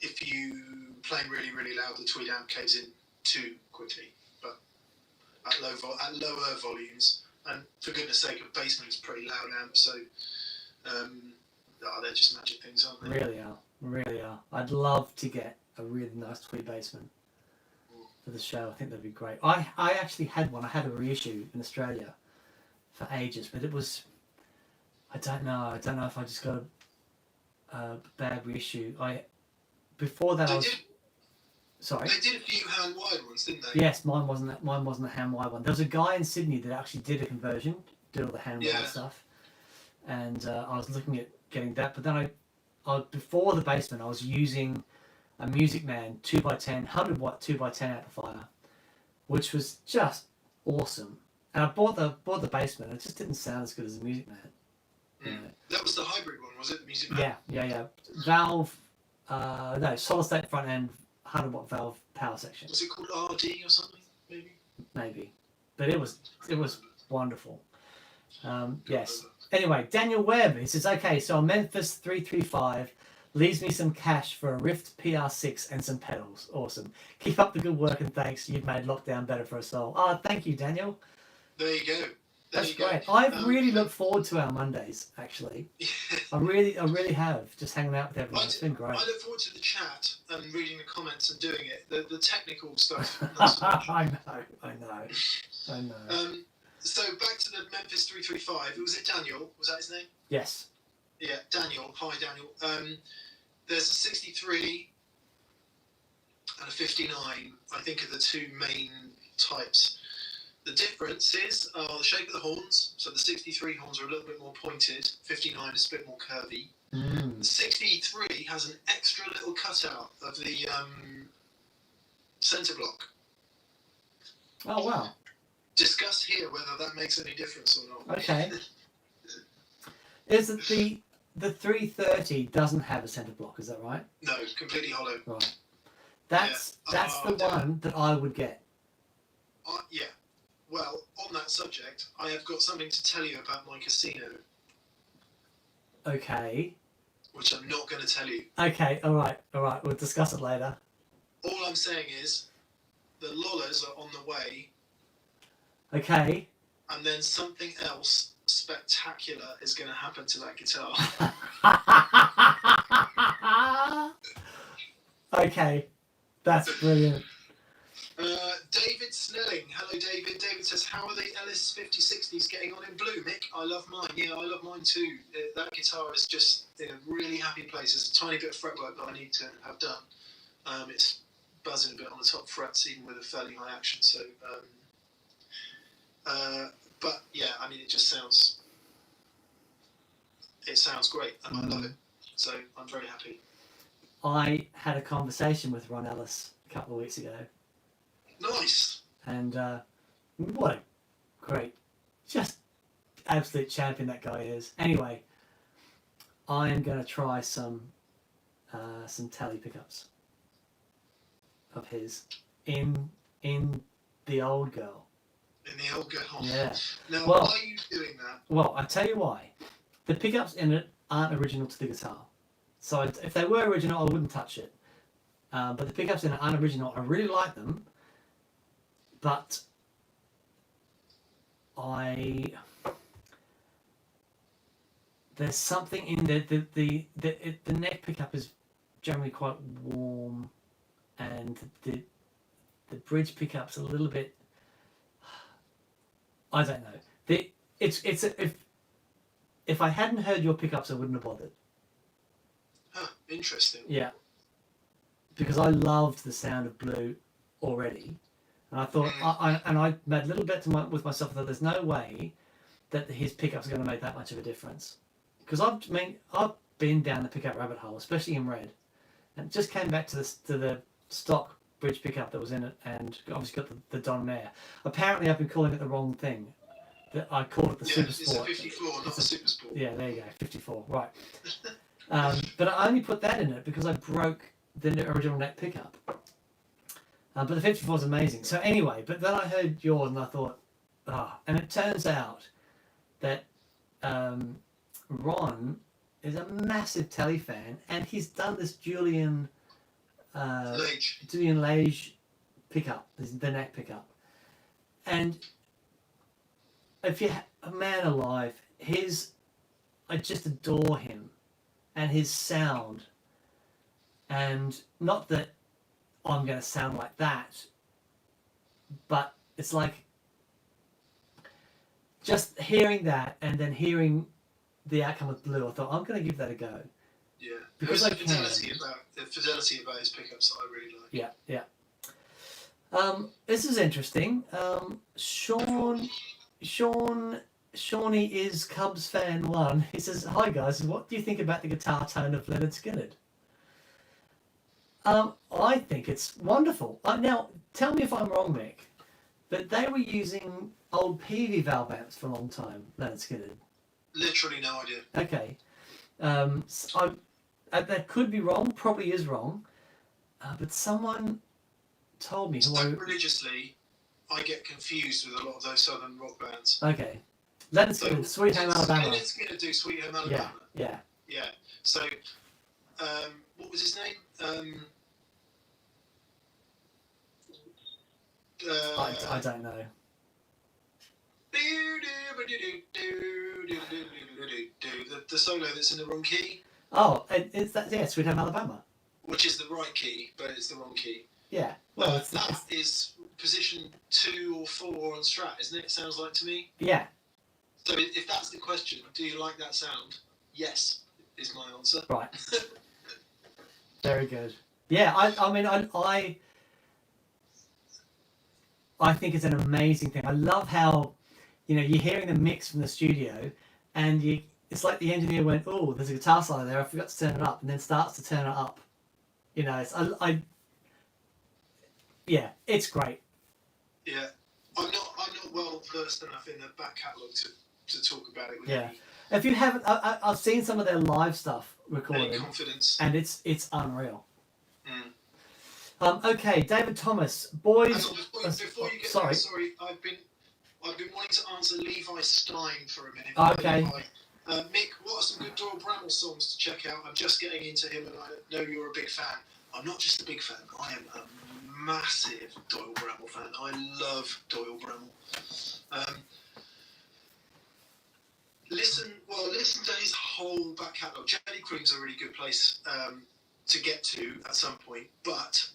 if you playing really, really loud, the Tweed amp caves in too quickly. But at lower volumes, and for goodness sake, a Bassman is a pretty loud amp, so they're just magic things, aren't they? Really are. I'd love to get a really nice Tweed Bassman for the show. I think that'd be great. I actually had one. I had a reissue in Australia for ages, but it was, I don't know if I just got a bad reissue. Before that sorry. They did a few hand wired ones, didn't they? Yes, mine wasn't a hand wired one. There was a guy in Sydney that actually did a conversion, did all the hand wired stuff, and I was looking at getting that. But then I before the Bassman, I was using a Music Man 2x10 100-watt 2x10 amplifier, which was just awesome. And I bought the Bassman. It just didn't sound as good as the Music Man. You know. That was the hybrid one, was it? The Music Man. Yeah. Valve, no, solid state front end 100-watt valve power section. Was it called RD or something? Maybe, but it was wonderful. Yes. Anyway, Daniel Webb, he says, okay, so a Memphis 335 leaves me some cash for a Rift PR6 and some pedals. Awesome. Keep up the good work and thanks. You've made lockdown better for us all. Thank you, Daniel. There you go. That's great. I've really looked forward to our Mondays, actually. I really have, just hanging out with everyone. It's been great. I look forward to the chat and reading the comments and doing it. The technical stuff. Not so much. I know. So back to the Memphis 335. Was it Daniel? Was that his name? Yes. Yeah, Daniel. Hi, Daniel. There's a 63 and a 59, I think, are the two main types. The difference is the shape of the horns. So the 63 horns are a little bit more pointed. 59 is a bit more curvy. The 63 has an extra little cutout of the centre block. Oh, wow. discuss here whether that makes any difference or not. Okay. Is it the 330 doesn't have a centre block? Is that right? No, completely hollow. Right. That's the one that I would get. Yeah. Well, on that subject, I have got something to tell you about my casino. Okay. Which I'm not going to tell you. Okay. All right. We'll discuss it later. All I'm saying is, the Lollas are on the way. Okay. And then something else spectacular is going to happen to that guitar. Okay. That's brilliant. David Snelling. Hello, David. David says, how are the Ellis 5060s getting on in blue, Mick? I love mine. Yeah, I love mine too. That guitar is just in a really happy place. There's a tiny bit of fretwork that I need to have done. It's buzzing a bit on the top frets, even with a fairly high action. So, but yeah, I mean, it sounds great, and I love it. So I'm very happy. I had a conversation with Ron Ellis a couple of weeks ago. Nice. And what a great, just absolute champion that guy is. Anyway, I am going to try some tele pickups of his in the old girl. In the old girl. Yeah. Now, well, why are you doing that? Well, I tell you why. The pickups in it aren't original to the guitar. So if they were original, I wouldn't touch it. But the pickups in it aren't original. I really like them. But there's something in the neck pickup is generally quite warm, and the bridge pickup's a little bit, I don't know. If I hadn't heard your pickups, I wouldn't have bothered. Huh, interesting. Yeah. Because I loved the sound of blue already. And I thought, I made a little bet with myself that there's no way that his pickups are going to make that much of a difference. Because I've been down the pickup rabbit hole, especially in red, and just came back to the stock bridge pickup that was in it, and obviously got the Don Mayer. Apparently, I've been calling it the wrong thing. I called it the Super Sport. It's a 54, not a Super Sport. Yeah, there you go, 54, right. But I only put that in it because I broke the original neck pickup. But the 54 is amazing. So anyway, but then I heard yours and I thought, and it turns out that Ron is a massive Telly fan, and he's done this Julian Lage pickup, the neck pickup. And if you're a man alive, I just adore him and his sound. And not that I'm going to sound like that, but it's like just hearing that and then hearing the outcome with blue, I thought, I'm going to give that a go. Yeah, because the fidelity about his pickups that I really like. Yeah. This is interesting. Shawnee is Cubs fan 1. He says, hi guys, what do you think about the guitar tone of Lynyrd Skynyrd? I think it's wonderful. Now, tell me if I'm wrong, Mick, but they were using old PV valve amps for a long time, Lynyrd Skynyrd. Literally no idea. Okay. That could be wrong, probably is wrong, but someone told me... religiously, I get confused with a lot of those southern rock bands. Okay. Lynyrd Skynyrd, Sweet Home Alabama. Lynyrd Skynyrd do Sweet Home Alabama. Yeah. So, what was his name? I don't know. The solo that's in the wrong key. Oh, it's that, yeah, Sweet Home Alabama. Which is the right key, but it's the wrong key. Yeah. Well, that is position 2 or 4 on Strat, isn't it? It sounds like to me. Yeah. So if that's the question, do you like that sound? Yes, is my answer. Right. Very good. Yeah, I think it's an amazing thing. I love how, you're hearing the mix from the studio, and it's like the engineer went, oh, there's a guitar solo there, I forgot to turn it up, and then starts to turn it up. Yeah, it's great. Yeah, I'm not well versed enough in the back catalogue to talk about it with Yeah. If you haven't, I've seen some of their live stuff any recorded, confidence. and it's unreal. Mm. Okay, David Thomas, boys. Before you get sorry. there, sorry, I've been wanting to answer Levi Stein for a minute. Okay. Mick, what are some good Doyle Bramwell songs to check out? I'm just getting into him, and I know you're a big fan. I'm not just a big fan. I am a massive Doyle Bramwell fan. I love Doyle Bramwell. Listen to his whole back catalogue. Jelly Cream's a really good place to get to at some point, but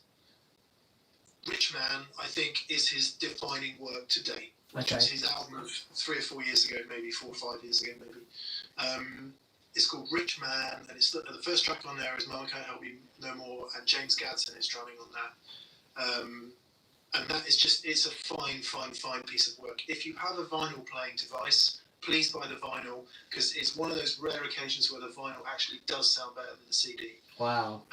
Rich Man, I think, is his defining work to date. Which is his album of 3 or 4 years ago, maybe 4 or 5 years ago, maybe. It's called Rich Man, and it's the first track on there is Mama Can't Help You No More, and James Gadsden is drumming on that. And that is just, it's a fine piece of work. If you have a vinyl playing device, please buy the vinyl, because it's one of those rare occasions where the vinyl actually does sound better than the CD. Wow.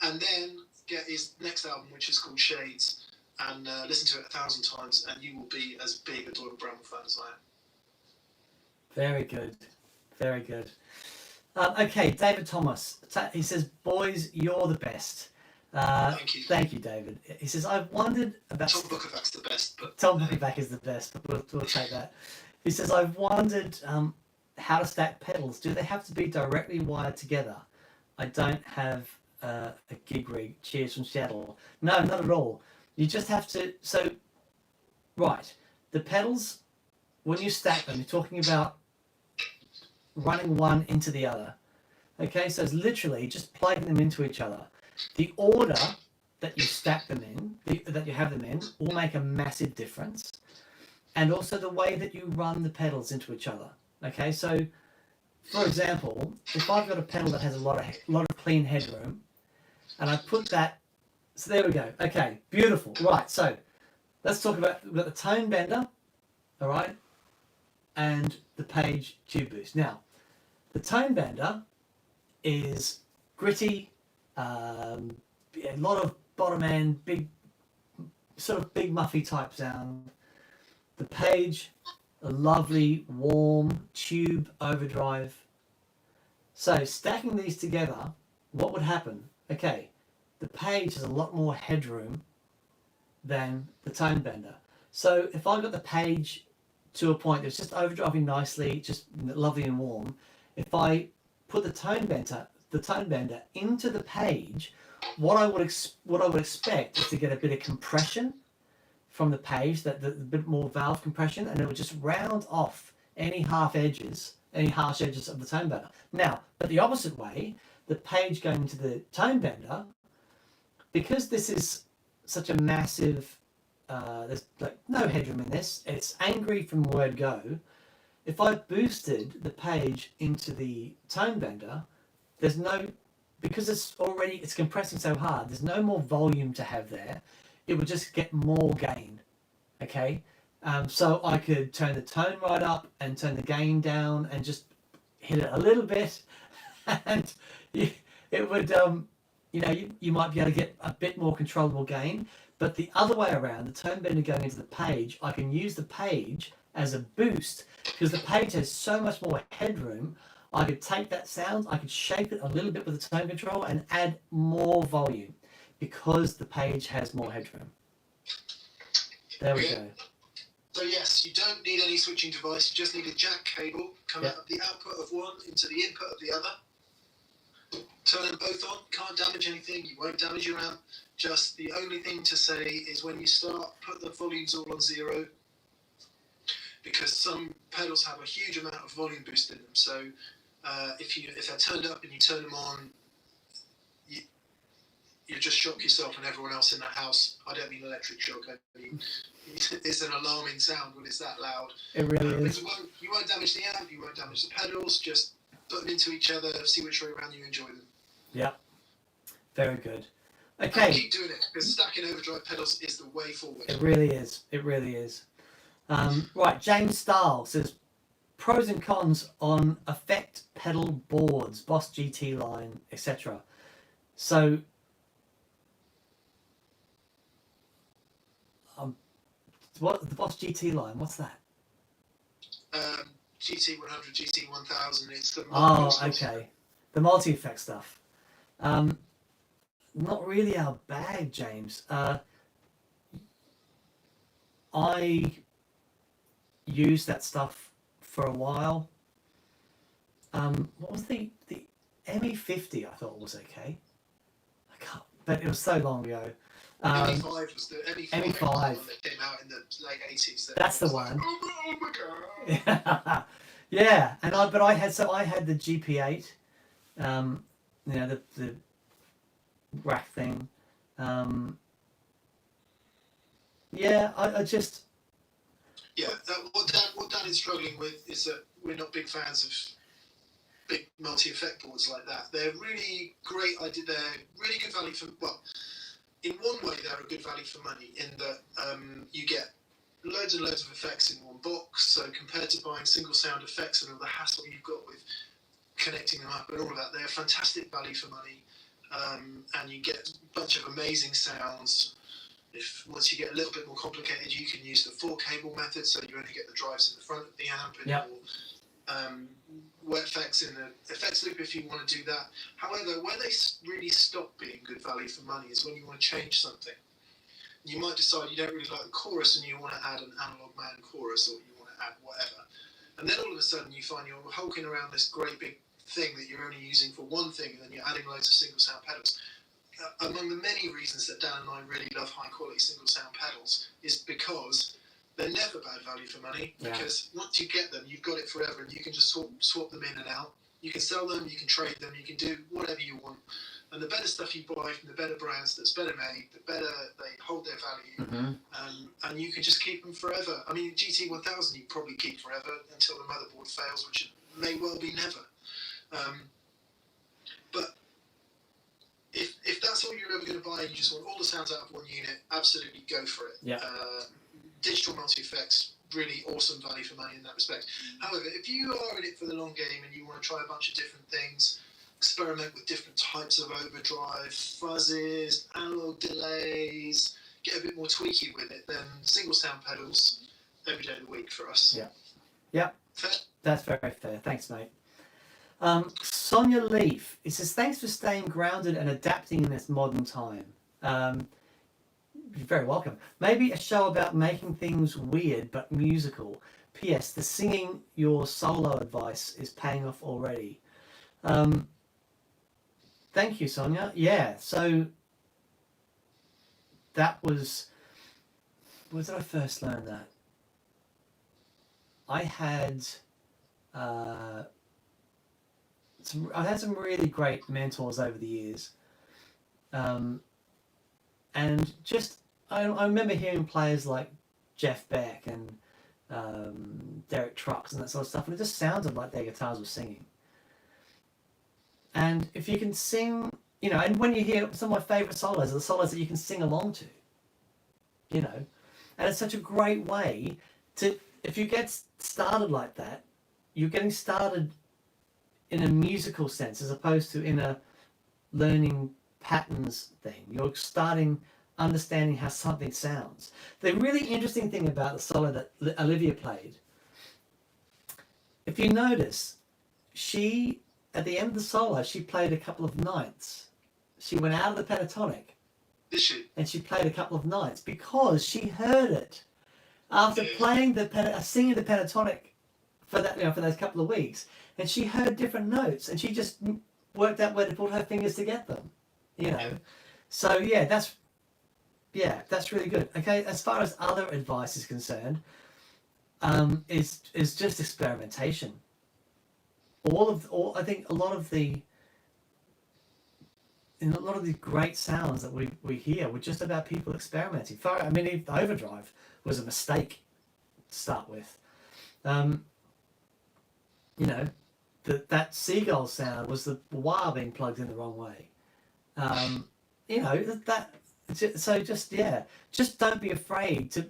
And then get his next album, which is called Shades, and listen to it 1,000 times, and you will be as big a Doyle Bramwell fan as I am. Very good. Very good. Okay, David Thomas. He says, boys, you're the best. Thank you. Thank you, David. He says, I've wondered about... Tom Bukovac the best. But Tom Bukovac is the best, but we'll take that. He says, I've wondered how to stack pedals. Do they have to be directly wired together? I don't have a gig rig. Cheers from Seattle. No, not at all. You just have to... So, right. The pedals, when you stack them, you're talking about running one into the other. Okay, so it's literally just plugging them into each other. The order that you stack them in, that you have them in, will make a massive difference. And also the way that you run the pedals into each other. Okay, so for example, if I've got a pedal that has a lot of clean headroom, and I put that, so there we go. Okay, beautiful. Right, so let's talk about, we've got the tone bender, all right, and the Page tube boost. Now, the tone bender is gritty, a lot of bottom end, big muffy type sound. The Page, a lovely warm tube overdrive. So stacking these together, what would happen? Okay, the Page has a lot more headroom than the tone bender. So if I got the Page to a point that's just overdriving nicely, just lovely and warm, if I put the tone bender into the Page, what I would expect is to get a bit of compression from the Page, that the bit more valve compression, and it would just round off any harsh edges of the tone bender. Now, but the opposite way, the Page going into the tone bender, because this is such a massive, there's like no headroom in this, it's angry from word go. If I boosted the Page into the tone bender, there's no, because it's compressing so hard, there's no more volume to have there. It would just get more gain. Okay, so I could turn the tone right up and turn the gain down and just hit it a little bit, and it would, you might be able to get a bit more controllable gain. But the other way around, the tone bender going into the Page, I can use the Page as a boost, because the Page has so much more headroom. I could take that sound, I could shape it a little bit with the tone control and add more volume, because the Page has more headroom. There we go. So yes, you don't need any switching device, you just need a jack cable coming out of the output of one into the input of the other. Turn them both on, can't damage anything, you won't damage your amp. Just the only thing to say is when you start, put the volumes all on 0, because some pedals have a huge amount of volume boost in them. So if they're turned up and you turn them on, you just shock yourself and everyone else in the house. I don't mean electric shock. I mean, it's an alarming sound when it's that loud. It really is. But you won't damage the amp, you won't damage the pedals. Just put them into each other, see which way around you enjoy them. Yeah, very good. Okay. And keep doing it, because stacking overdrive pedals is the way forward. It really is. It really is. Right, James Stahl says, pros and cons on effect pedal boards, Boss GT line, etc. So, What the Boss GT line? What's that? GT100, GT1000. It's the Okay, the multi-effect stuff. Not really our bag, James. I used that stuff for a while. What was the ME50? I thought was okay. I can't, but it was so long ago. ME5 was the ME5 ME5. was the one that came out in the late 80s. That's the one. Like, oh my god. Yeah, and I had the GP8, the rack thing. I just. Yeah, what Dan is struggling with is that we're not big fans of big multi-effect boards like that. They're really great idea. They're really good value for, well, in one way they're a good value for money in that you get loads and loads of effects in one box. So compared to buying single sound effects and all the hassle you've got with connecting them up and all of that, they're fantastic value for money. And you get a bunch of amazing sounds. Once you get a little bit more complicated, you can use the 4-cable method, so you only get the drives in the front of the amp and wet effects in the effects loop if you want to do that. However, where they really stop being good value for money is when you want to change something. You might decide you don't really like the chorus and you want to add an analog man chorus, or you want to add whatever. And then all of a sudden you find you're hulking around this great big thing that you're only using for one thing, and then you're adding loads of single sound pedals. Among the many reasons that Dan and I really love high quality single sound pedals is because they're never bad value for money, because once you get them, you've got it forever, and you can just swap them in and out. You can sell them, you can trade them, you can do whatever you want. And the better stuff you buy from the better brands that's better made, the better they hold their value, and you can just keep them forever. I mean, GT1000 you probably keep forever until the motherboard fails, which may well be never. But if that's all you're ever going to buy and you just want all the sounds out of one unit, absolutely go for it. Yeah. Digital multi-effects, really awesome value for money in that respect. However, if you are in it for the long game and you want to try a bunch of different things, experiment with different types of overdrive, fuzzes, analog delays, get a bit more tweaky with it, then single sound pedals every day of the week for us. Yeah. Fair? That's very fair. Thanks, mate. Sonia Leaf, it says, thanks for staying grounded and adapting in this modern time. You're very welcome. Maybe a show about making things weird but musical. P.S. The singing your solo advice is paying off already. Thank you, Sonia. Yeah, so that was... Where did I first learn that? I had... I've had some really great mentors over the years, and just I remember hearing players like Jeff Beck and Derek Trucks and that sort of stuff, and it just sounded like their guitars were singing. And if you can sing, and when you hear some of my favourite solos are the solos that you can sing along to, and it's such a great way to, if you get started like that, you're getting started in a musical sense as opposed to in a learning patterns thing. You're starting understanding how something sounds. The really interesting thing about the solo that Olivia played, if you notice, she, at the end of the solo, she played a couple of ninths. She went out of the pentatonic. Did she? And she played a couple of ninths because she heard it after playing singing the pentatonic for that, for those couple of weeks. And she heard different notes, and she just worked out where to put her fingers to get them, So that's really good. Okay, as far as other advice is concerned, is just experimentation. I think a lot of the great sounds that we hear were just about people experimenting. The overdrive was a mistake to start with. That seagull sound was the wire being plugged in the wrong way. Just don't be afraid to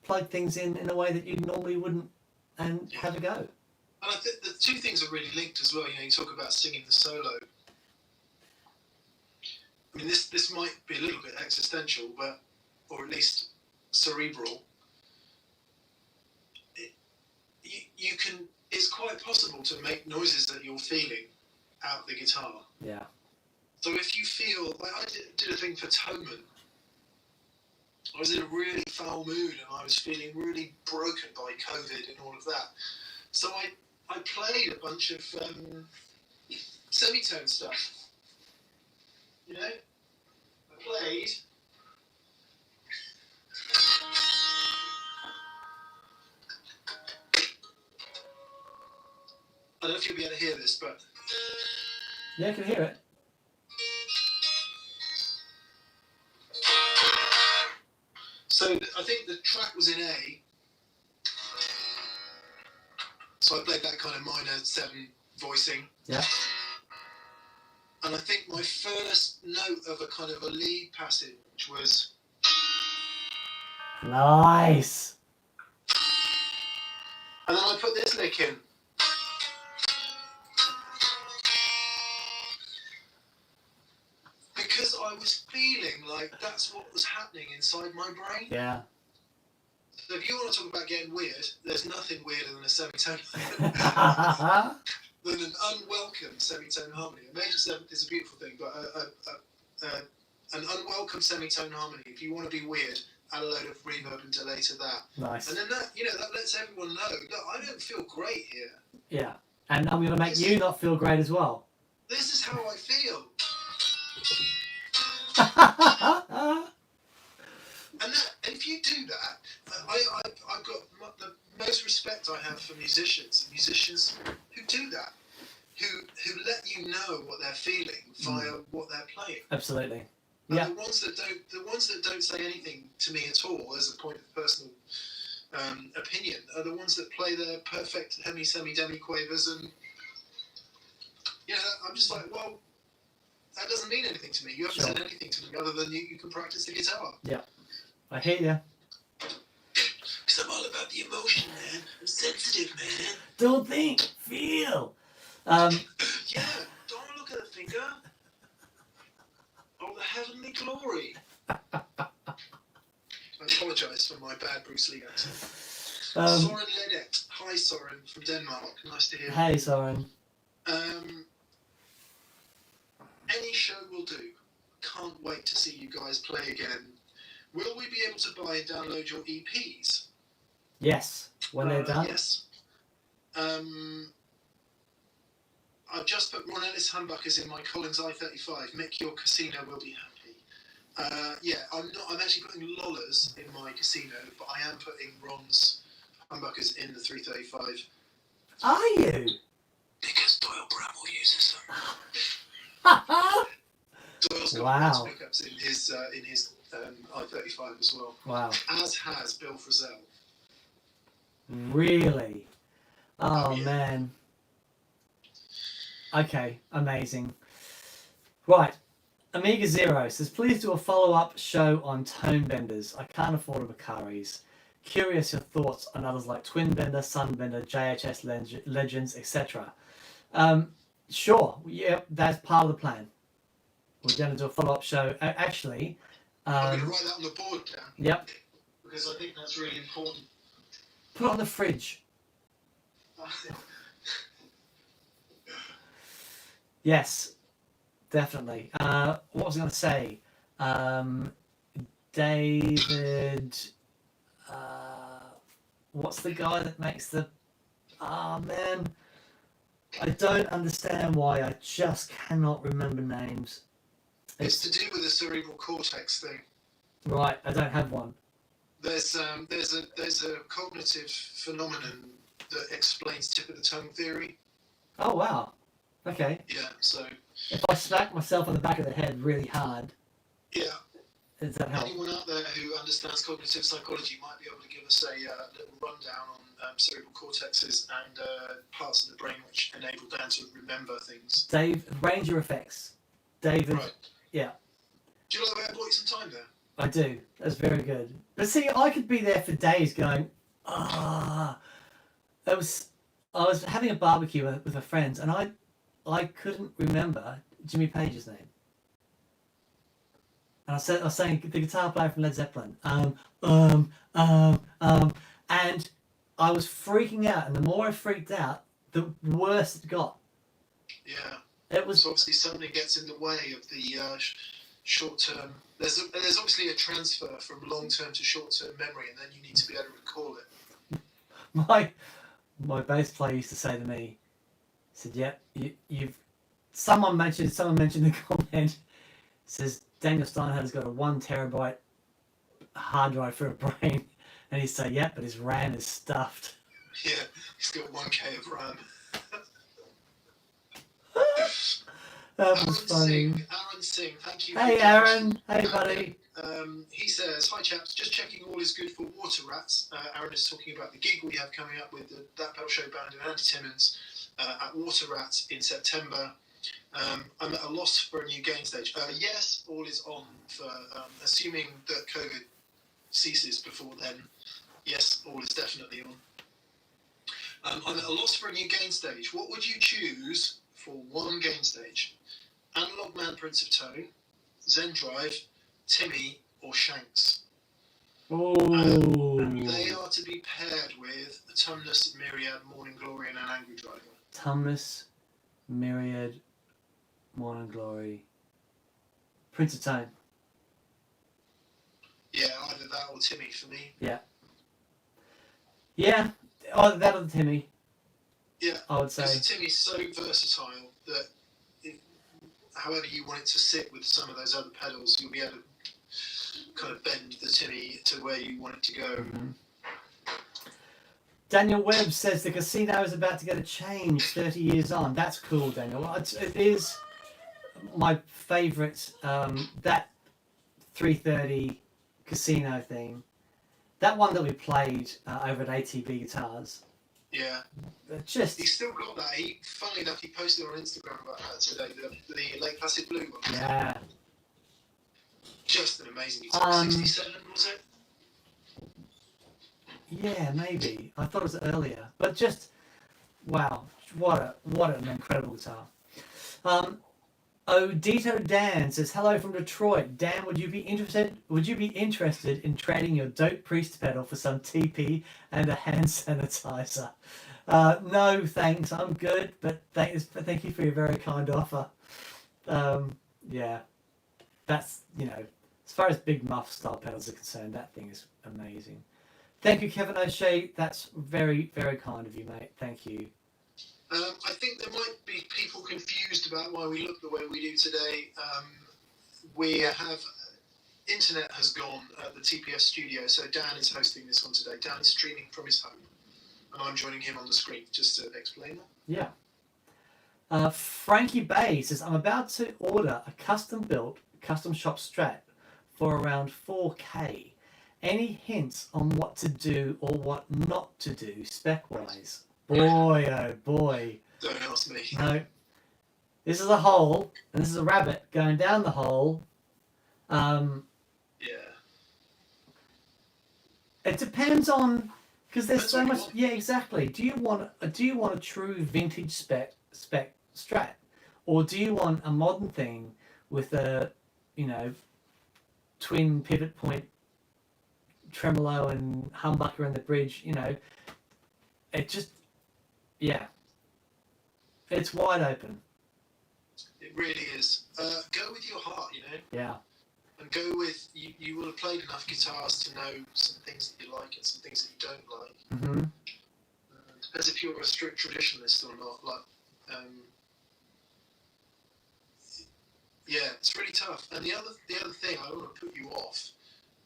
plug things in a way that you normally wouldn't, and have a go. And I think the two things are really linked as well. You talk about singing the solo. I mean, this might be a little bit existential, or at least cerebral. the guitar. Yeah. So if you feel like I did a thing for Toman. I was in a really foul mood and I was feeling really broken by COVID and all of that. So I played a bunch of semitone stuff. You know? I played. I don't know if you'll be able to hear this, but... Yeah, I can hear it. So I think the track was in A. So I played that kind of minor 7 voicing. Yeah. And I think my first note of a kind of a lead passage was... Nice. And then I put this lick in. Because I was feeling like that's what was happening inside my brain. Yeah. So if you want to talk about getting weird, there's nothing weirder than a semitone. than an unwelcome semitone harmony. A major seventh is a beautiful thing, but an unwelcome semitone harmony, if you want to be weird, add a load of reverb and delay to that. Nice. And then that, that lets everyone know, look, I don't feel great here. Yeah. And I'm going to make you not feel great as well. This is how I feel. And if you do that, I've got the most respect I have for musicians who do that, who let you know what they're feeling via what they're playing. Absolutely. And yeah. the ones that don't say anything to me at all as a point of personal opinion are the ones that play their perfect hemi, semi, demi quavers, and I'm just like, well, that doesn't mean anything to me. You haven't said anything to me other than you can practice the guitar. Yeah, I hear you. Because I'm all about the emotion, man. I'm sensitive, man. Don't think, feel. Yeah, don't look at the finger. Oh, the heavenly glory. I apologise for my bad Bruce Lee accent. Soren Ledet. Hi, Soren, from Denmark. Nice to hear you. Hey, Soren. Any show will do. Can't wait to see you guys play again. Will we be able to buy and download your EPs? Yes, when they're done. Yes. I've just put Ron Ellis humbuckers in my Collins I-35. Mick, your casino will be happy. I'm actually putting Lollas in my casino, but I am putting Ron's humbuckers in the 335. Are you? Because Doyle Bramwell uses them. Doyle's got pickups in his I-35 as well. Wow. As has Bill Frisell. Really? Oh, yeah. Man. Okay, amazing. Right. Amiga Zero says, please do a follow-up show on tone benders. I can't afford a Macari's. Curious your thoughts on others like Twin Bender, Sun Bender, JHS Legends, etc. Sure. Yeah, that's part of the plan. We're going to do a follow-up show. Actually, I'm going to write that on the board, Dan. Yep. Because I think that's really important. Put it on the fridge. Yes, definitely. What was I going to say? David... what's the guy that makes the... man. I don't understand why. I just cannot remember names. It's to do with the cerebral cortex thing. Right, I don't have one. There's a cognitive phenomenon that explains tip of the tongue theory. Oh wow. Okay. Yeah. So. If I smack myself on the back of the head really hard. Yeah. Does that help? Anyone out there who understands cognitive psychology might be able to give us a little rundown on cerebral cortexes and parts of the brain which enable Dan to remember things. Dave, Ranger Effects. David. Right. Yeah. Do you like the way I bought you some time there? I do. That's very good. But see, I could be there for days going, I was having a barbecue with my friends and I couldn't remember Jimmy Page's name. And I was saying the guitar player from Led Zeppelin. And I was freaking out, and the more I freaked out, the worse it got. Yeah. It was. So obviously something gets in the way of the short term. There's obviously a transfer from long term to short term memory, and then you need to be able to recall it. My bass player used to say to me, he said, "Yep, you've." Someone mentioned the comment. Says Daniel Steinhart's got a 1 terabyte hard drive for a brain, and he'd say, "Yep, but his RAM is stuffed." Yeah, he's got 1K of RAM. That was funny. Aaron Singh, thank you. Hey Aaron, hey buddy. He says, "Hi chaps, just checking all is good for Water Rats." Aaron is talking about the gig we have coming up with That Pedal Show Band and Andy Timmins at Water Rats in September. I'm at a loss for a new gain stage. Yes, all is on for assuming that COVID ceases before then. Yes, all is definitely on. I'm at a loss for a new gain stage. What would you choose for one gain stage? Analog Man Prince of Tone, Zen Drive, Timmy, or Shanks? Oh. They are to be paired with Tumnus, Myriad, Morning Glory, and an Angry Driver. Tumnus, Myriad, Morning Glory, Prince of Tone. Yeah, either that or Timmy for me. Yeah. Yeah, either that or the Timmy. Yeah, I would say. Because the Timmy's so versatile that however you want it to sit with some of those other pedals, you'll be able to kind of bend the Timmy to where you want it to go. Mm-hmm. Daniel Webb says the casino is about to get a change 30 years on. That's cool, Daniel. It is my favourite, that 330 casino thing. That one that we played over at ATB Guitars. Yeah. He's still got that. Funnily enough, he posted on Instagram about that today, the Lake Placid Blue one. Yeah. Just an amazing guitar. 67, was it? Yeah, maybe. I thought it was earlier. But just, wow. What an incredible guitar. Odito Dan says, "Hello from Detroit. Dan, would you be interested in trading your Dope Priest pedal for some TP and a hand sanitizer?" No, thanks. I'm good, but thank you for your very kind offer. Yeah. That's, as far as big muff style pedals are concerned, that thing is amazing. Thank you, Kevin O'Shea. That's very, very kind of you, mate. Thank you. I think there might be people confused about why we look the way we do today. Internet has gone at the TPS studio, so Dan is hosting this one today. Dan is streaming from his home, and I'm joining him on the screen, just to explain that. Yeah. Frankie Bay says, "I'm about to order a custom-built, custom-shop Strat for around 4K. Any hints on what to do or what not to do spec-wise?" Boy, oh boy. Don't ask me. No. This is a hole, and this is a rabbit going down the hole. Yeah. It depends on, because there's That's so what you much. want. Yeah, exactly. Do you want a true vintage spec Strat, or do you want a modern thing with a, twin pivot point tremolo and humbucker in the bridge? It just, yeah, it's wide open. It really is. Go with your heart, Yeah. and go with you will have played enough guitars to know some things that you like and some things that you don't like. Mm-hmm. Depends if you're a strict traditionalist or not. Yeah, it's really tough. And the other thing, I don't want to put you off,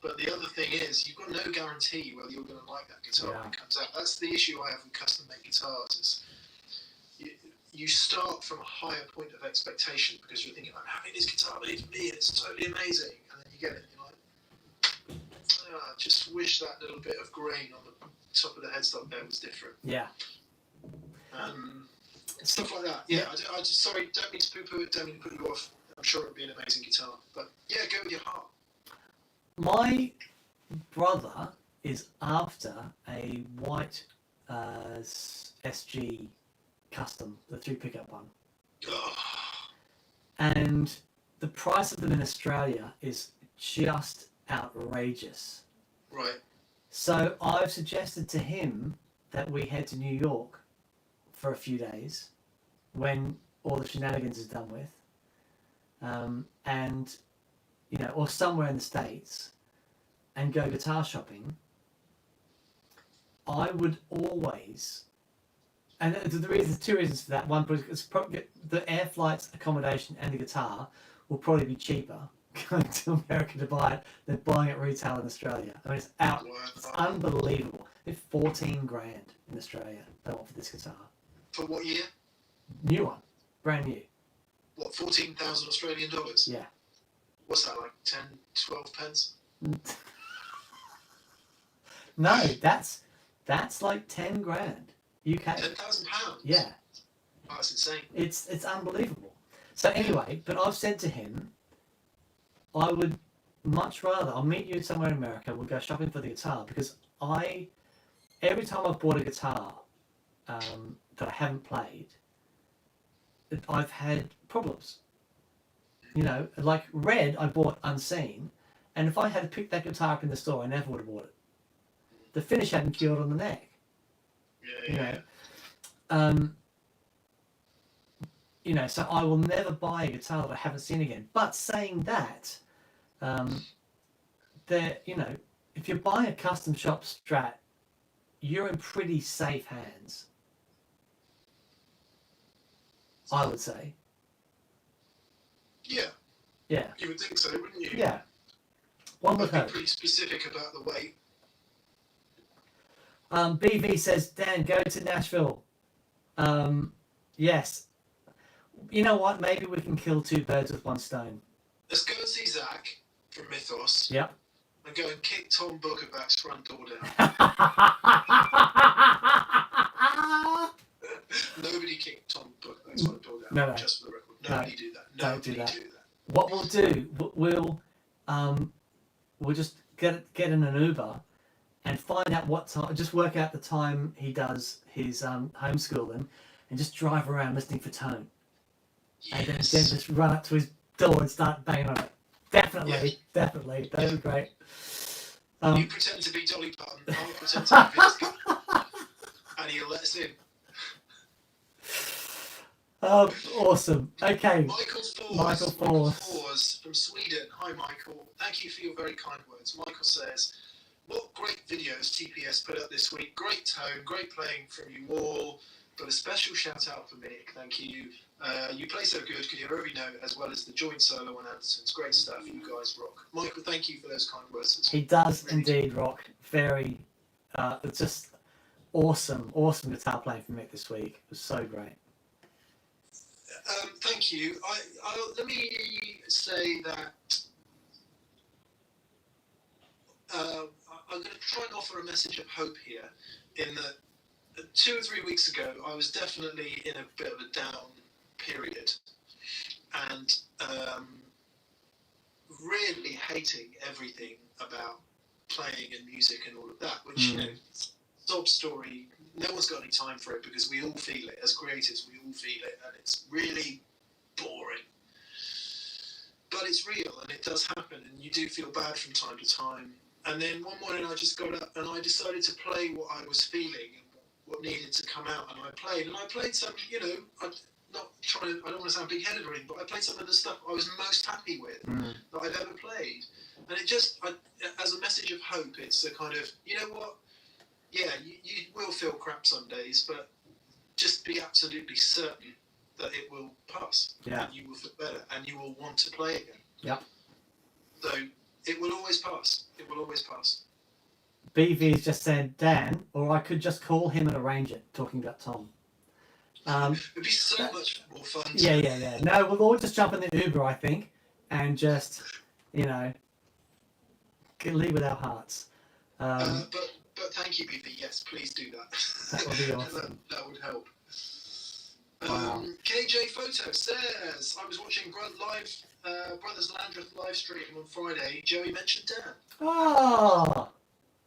but the other thing is you've got no guarantee whether you're going to like that guitar when it comes out. That's the issue I have with custom-made guitars. Is you start from a higher point of expectation because you're thinking, I'm having this guitar made for me, it's totally amazing, and then you get it, and you're like, I just wish that little bit of grain on the top of the headstock there was different. Yeah. Stuff like that. Yeah, I just sorry, don't mean to poo-poo it, don't mean to put you off. I'm sure it would be an amazing guitar, but yeah, go with your heart. My brother is after a white SG custom, the 3 pickup one. Oh. And the price of them in Australia is just outrageous. Right. So I've suggested to him that we head to New York for a few days when all the shenanigans is done with, and or somewhere in the States, and go guitar shopping, I would always, and there's two reasons for that. One, it's probably the air flights, accommodation, and the guitar will probably be cheaper going to America to buy it than buying it retail in Australia. I mean, it's out. It's unbelievable. It's 14 grand in Australia they want for this guitar. For what year? New one, brand new. What, 14,000 Australian dollars? Yeah. What's that, like 10, 12 pence? No, that's like 10 grand UK. £10,000? Yeah. Oh, that's insane. It's unbelievable. So anyway, but I've said to him, I would much rather, I'll meet you somewhere in America, we'll go shopping for the guitar, because every time I've bought a guitar that I haven't played, I've had problems. Like Red, I bought unseen, and if I had picked that guitar up in the store, I never would have bought it. The finish hadn't cured on the neck. So I will never buy a guitar that I haven't seen again. But saying that, if you buy a custom shop Strat, you're in pretty safe hands, I would say. Yeah. Yeah. You would think so, wouldn't you? Yeah. One would hope. Be pretty specific about the weight. BV says, Dan, go to Nashville. Yes. You know what? Maybe we can kill two birds with one stone. Let's go and see Zach from Mythos. Yep. And go and kick Tom Bookerback's front door down. Nobody kicked Tom Bookerback's front door down. No. Just for the record. Nobody do that. Don't do that. Do that. What we'll do, we'll just get in an Uber and find out what time. Just work out the time he does his homeschooling, and just drive around listening for tone. Yes. And then just run up to his door and start banging on it. Definitely. That'd be great. You pretend to be Dolly Parton, I'll pretend to be Vince Gill, and he'll let us in. Awesome. Okay. Michael Force from Sweden. Hi, Michael. Thank you for your very kind words. Michael says, what great videos TPS put up this week. Great tone, great playing from you all. But a special shout out for Mick. Thank you. You play so good, could hear every note as well as the joint solo on Anderson's. Great stuff. You guys rock. Michael, thank you for those kind words. He does really indeed rock. Very, it's just awesome guitar playing from Mick this week. It was so great. Thank you. Let me say that I'm going to try and offer a message of hope here. In that 2 or 3 weeks ago, I was definitely in a bit of a down period, and really hating everything about playing and music and all of that. Which sob story. No one's got any time for it because we all feel it as creatives. We all feel it, and it's really boring. But it's real, and it does happen, and you do feel bad from time to time. And then one morning, I just got up and I decided to play what I was feeling and what needed to come out, and I played some. I don't want to sound big-headed or anything, but I played some of the stuff I was most happy with that I've ever played. And it just, as a message of hope, it's a kind of, you know what? Yeah, you will feel crap some days, but just be absolutely certain that it will pass. Yeah. And you will feel better, and you will want to play again. Yep. So it will always pass. It will always pass. BV's just said Dan, or I could just call him and arrange it, talking about Tom. It'd be so much more fun. Yeah. No, we'll all just jump in the Uber, I think, and just, leave with our hearts. But thank you, BV. Yes, please do that. That would be awesome. that would help. Wow. KJ Photo says, I was watching Brothers Landreth live stream on Friday. Joey mentioned Dan. Oh!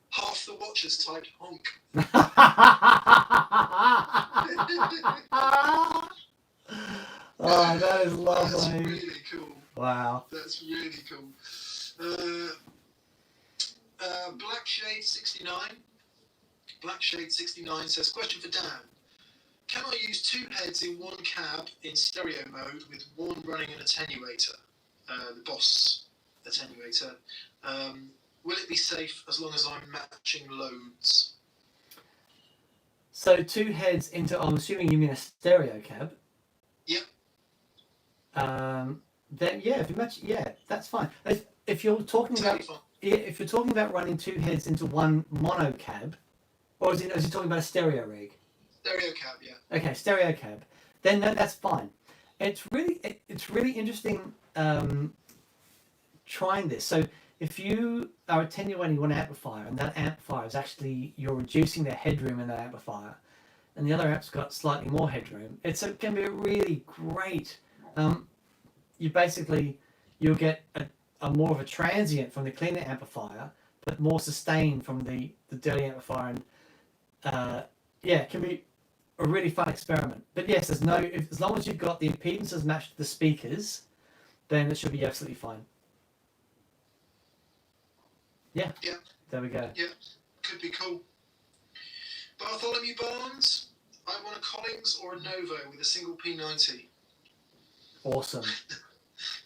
Half the watchers typed honk. Oh, that is lovely. That's really cool. Wow. That's really cool. Black Shade 69 says, question for Dan. can I use 2 heads in one cab in stereo mode with one running an attenuator, the Boss attenuator? Will it be safe as long as I'm matching loads? So 2 heads into, I'm assuming you mean a stereo cab. Yep. Then yeah, if you match, yeah, that's fine. If you're talking about, if you're talking about running 2 heads into one mono cab, or is he talking about a stereo rig? Stereo cab, yeah. Okay, stereo cab. Then that's fine. It's really interesting trying this. So if you are attenuating one amplifier, and that amplifier is actually, you're reducing the headroom in that amplifier, and the other amp's got slightly more headroom, it can be a really great. You'll get a more of a transient from the cleaner amplifier, but more sustained from the dirty amplifier, and it can be a really fun experiment. But yes, as long as you've got the impedances matched to the speakers, then it should be absolutely fine. Yeah. Yeah. There we go. Yeah. Could be cool. Bartholomew Barnes, I want a Collings or a Novo with a single P90. Awesome.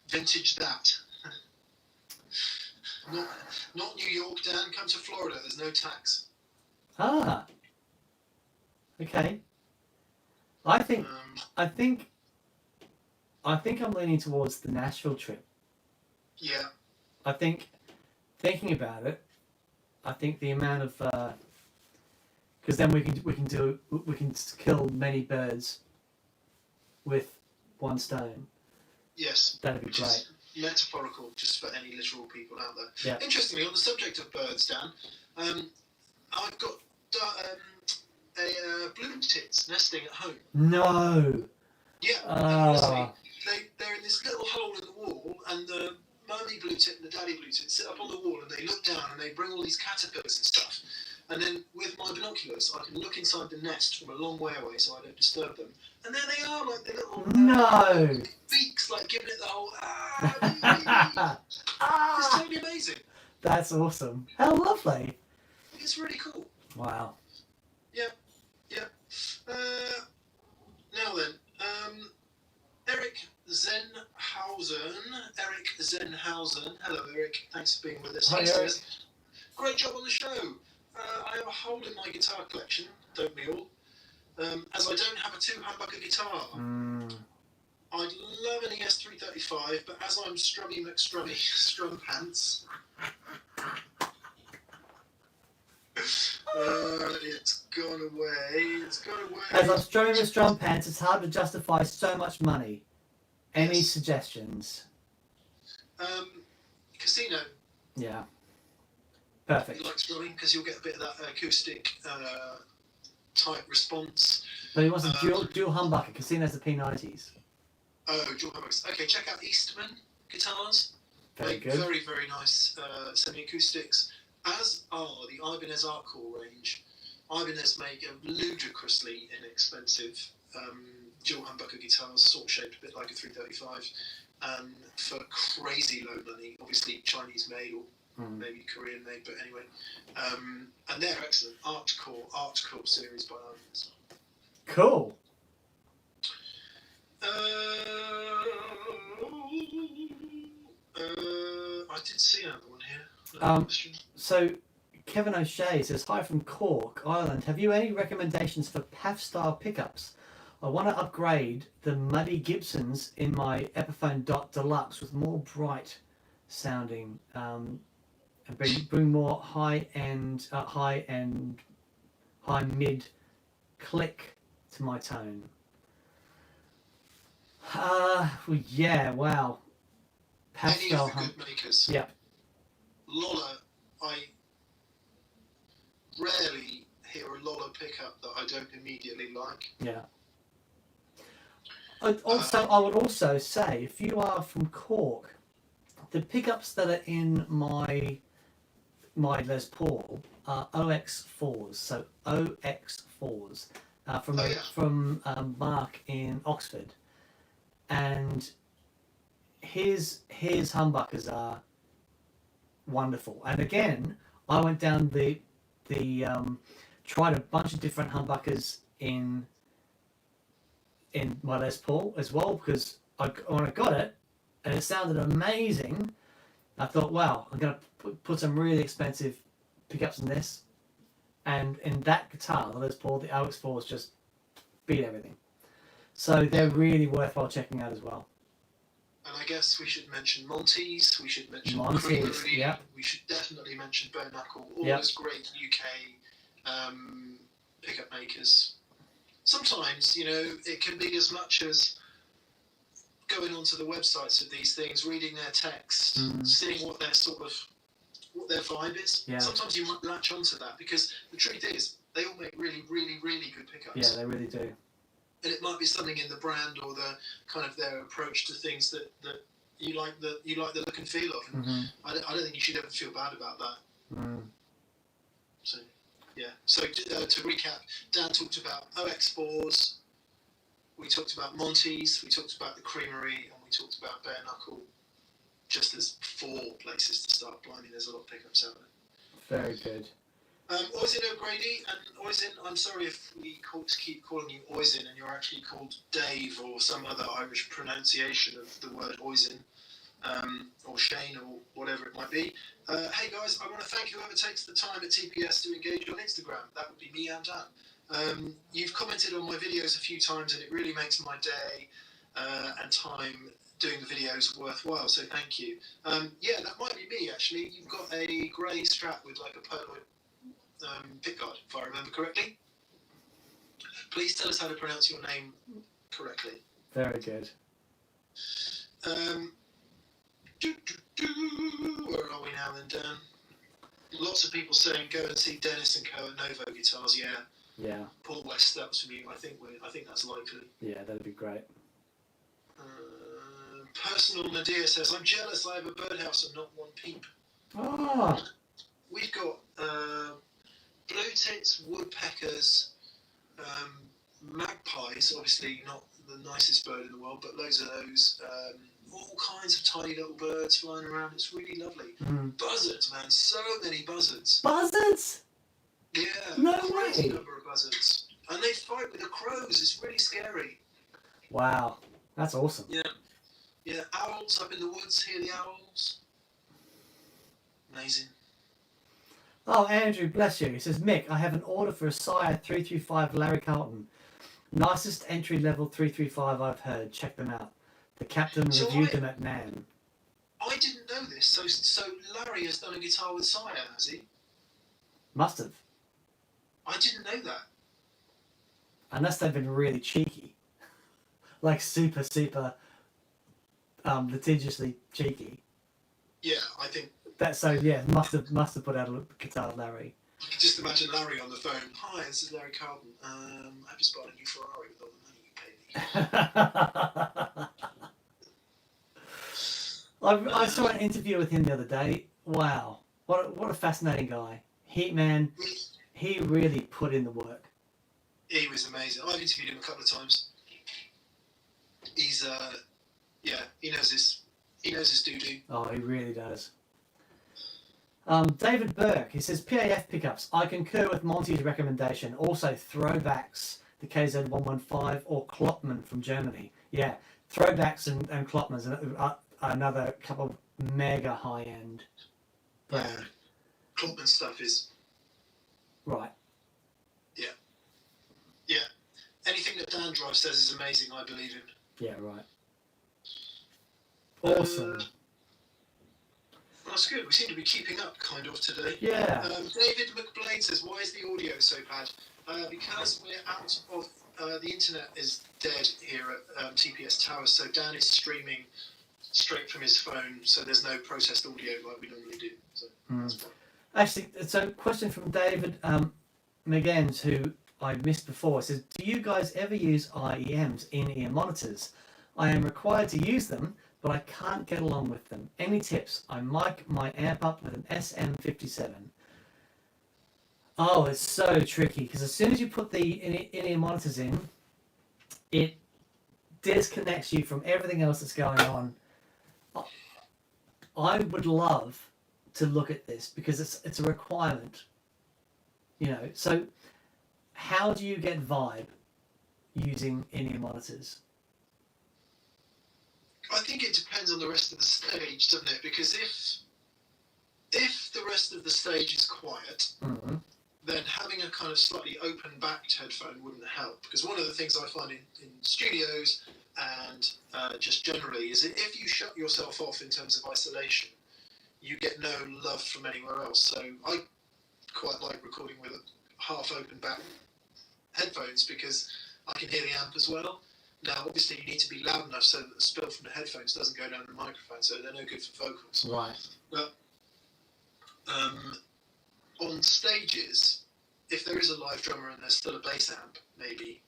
Vintage that. Not New York, Dan. Come to Florida. There's no tax. Ah. Okay. I think I'm leaning towards the Nashville trip. Yeah. I think, thinking about it, I think the amount of because then we can kill many birds with one stone. Yes. That'd be great. Metaphorical, just for any literal people out there. Yeah. Interestingly, on the subject of birds, Dan, I've got blue tits nesting at home. No. Yeah. Honestly, they're in this little hole in the wall, and the mummy blue tit and the daddy blue tit sit up on the wall, and they look down and they bring all these caterpillars and stuff. And then with my binoculars, I can look inside the nest from a long way away, so I don't disturb them. And there they are, like the little beaks, like giving it the whole It's totally amazing. That's awesome. How lovely. It's really cool. Wow. Yeah. Now then, Eric Zenhausen. Hello, Eric. Thanks for being with us. Hi, Eric. Great job on the show. I have a hole in my guitar collection, don't we all? As I don't have a 2-humbucker guitar. I'd love an ES335, but as I'm Strummy McStrummy Strum Pants, it's gone away. As I'm strumming with Strum Pants, it's hard to justify so much money. Any suggestions? Casino. Yeah. Perfect. You like strumming because you'll get a bit of that acoustic type response. But he wants a dual humbucker. Casino's the P90s. Oh, dual humbuckers. Okay, check out Eastman guitars. Very Make good. very, very nice semi-acoustics, as are the Ibanez Artcore range. Ibanez make a ludicrously inexpensive dual humbucker guitars, sort of shaped a bit like a 335, for crazy low money. Obviously Chinese made or maybe Korean made, but anyway. And they're excellent. Artcore series by Ibanez. Cool. I did see another one here. So Kevin O'Shea says, hi from Cork, Ireland. Have you any recommendations for PAF style pickups? I want to upgrade the Muddy Gibsons in my Epiphone Dot Deluxe with more bright sounding, and bring more high mid click to my tone. Yeah, wow. PAF Any style of the good makers. Yep. Lola, I rarely hear a Lola pickup that I don't immediately like. Yeah. I would also say, if you are from Cork, the pickups that are in my Les Paul are OX4s. So OX4s from Mark in Oxford, and his humbuckers are wonderful. And again, I went down the tried a bunch of different humbuckers in in my Les Paul as well, because when I got it and it sounded amazing, I thought, wow, I'm going to put some really expensive pickups in this. And in that guitar, the Les Paul, the OX4s just beat everything. So they're really worthwhile checking out as well. And I guess we should mention Monty's, we should mention Monty's, Creamery, yeah. we should definitely mention Bare Knuckle, all Yep. those great UK pickup makers. Sometimes, you know, it can be as much as going onto the websites of these things, reading their text, seeing what their what their vibe is. Yeah. Sometimes you might latch onto that, because the truth is, they all make really, really, really good pickups. Yeah, they really do. And it might be something in the brand or the kind of their approach to things that you like the look and feel of. And I don't think you should ever feel bad about that. So yeah. So to recap, Dan talked about OX4s, we talked about Monty's, we talked about the Creamery, and we talked about Bare Knuckle. Just as 4 places to start. Blimey, there's a lot of pickups out there. Very good. Oisin O'Grady, and Oisin, I'm sorry if we keep calling you Oisin and you're actually called Dave or some other Irish pronunciation of the word Oisin, or Shane or whatever it might be. Hey guys, I want to thank whoever takes the time at TPS to engage on Instagram. That would be me and Dan. You've commented on my videos a few times and it really makes my day and time doing the videos worthwhile, so thank you. Yeah, that might be me actually. You've got a grey strap with like a purple pickguard, if I remember correctly. Please tell us how to pronounce your name correctly. Very good. Where are we now then, Dan? Lots of people saying go and see Dennis and Co at Novo Guitars. Yeah. Yeah. Paul West, that was from you. I think that's likely. Yeah, that'd be great. Personal Nadir says, I'm jealous I have a birdhouse and not one peep. Oh. We've got blue tits, woodpeckers, magpies, obviously not the nicest bird in the world, but loads of those. All kinds of tiny little birds flying around. It's really lovely. Buzzards, man, so many buzzards. Buzzards? Yeah, no crazy way. number of buzzards. And they fight with the crows. It's really scary. Wow, that's awesome. Yeah. Yeah, owls up in the woods. Hear the owls. Amazing. Oh, Andrew, bless you. He says, Mick, I have an order for a Sire 335 Larry Carlton. Nicest entry-level 335 I've heard. Check them out. The captain reviewed them at NAMM. I didn't know this. So Larry has done a guitar with Sire, has he? Must have. I didn't know that. Unless they've been really cheeky. Like super litigiously cheeky. Yeah, I think. Must have put out a guitar with Larry. I can just imagine Larry on the phone. Hi, this is Larry Carlton. I just bought a new Ferrari with all the money you paid me. I saw an interview with him the other day. Wow, what a fascinating guy. He really put in the work. He was amazing. I've interviewed him a couple of times. He's he knows his doo-doo. Oh, he really does. David Burke, he says, PAF pickups. I concur with Monty's recommendation. Also, throwbacks, the KZ115 or Kloppmann from Germany. Yeah, throwbacks and Kloppmann's another couple of mega high-end brand. Yeah. Kloppmann stuff is... Right. Yeah. Yeah. Anything that Dan Drive says is amazing, I believe in. Yeah, right. Awesome. That's good. We seem to be keeping up, kind of, today. Yeah. David McBlain says, why is the audio so bad? Because we're out of... the internet is dead here at TPS Towers, so Dan is streaming straight from his phone, so there's no processed audio like we normally do. So that's fine. Actually, so question from David McGans, who I missed before, says, do you guys ever use IEMs, in-ear monitors? I am required to use them, but I can't get along with them. Any tips? I mic my amp up with an SM57. Oh, it's so tricky, because as soon as you put the in-ear monitors in, it disconnects you from everything else that's going on. I would love to look at this, because it's a requirement. You know, so how do you get vibe using in-ear monitors? I think it depends on the rest of the stage, doesn't it? Because if the rest of the stage is quiet, Mm-hmm. then having a kind of slightly open-backed headphone wouldn't help. Because one of the things I find in studios and just generally is that if you shut yourself off in terms of isolation, you get no love from anywhere else. So I quite like recording with half open-back headphones because I can hear the amp as well. Now, obviously, you need to be loud enough so that the spill from the headphones doesn't go down the microphone, so they're no good for vocals. Right. But on stages, if there is a live drummer and there's still a bass amp, maybe,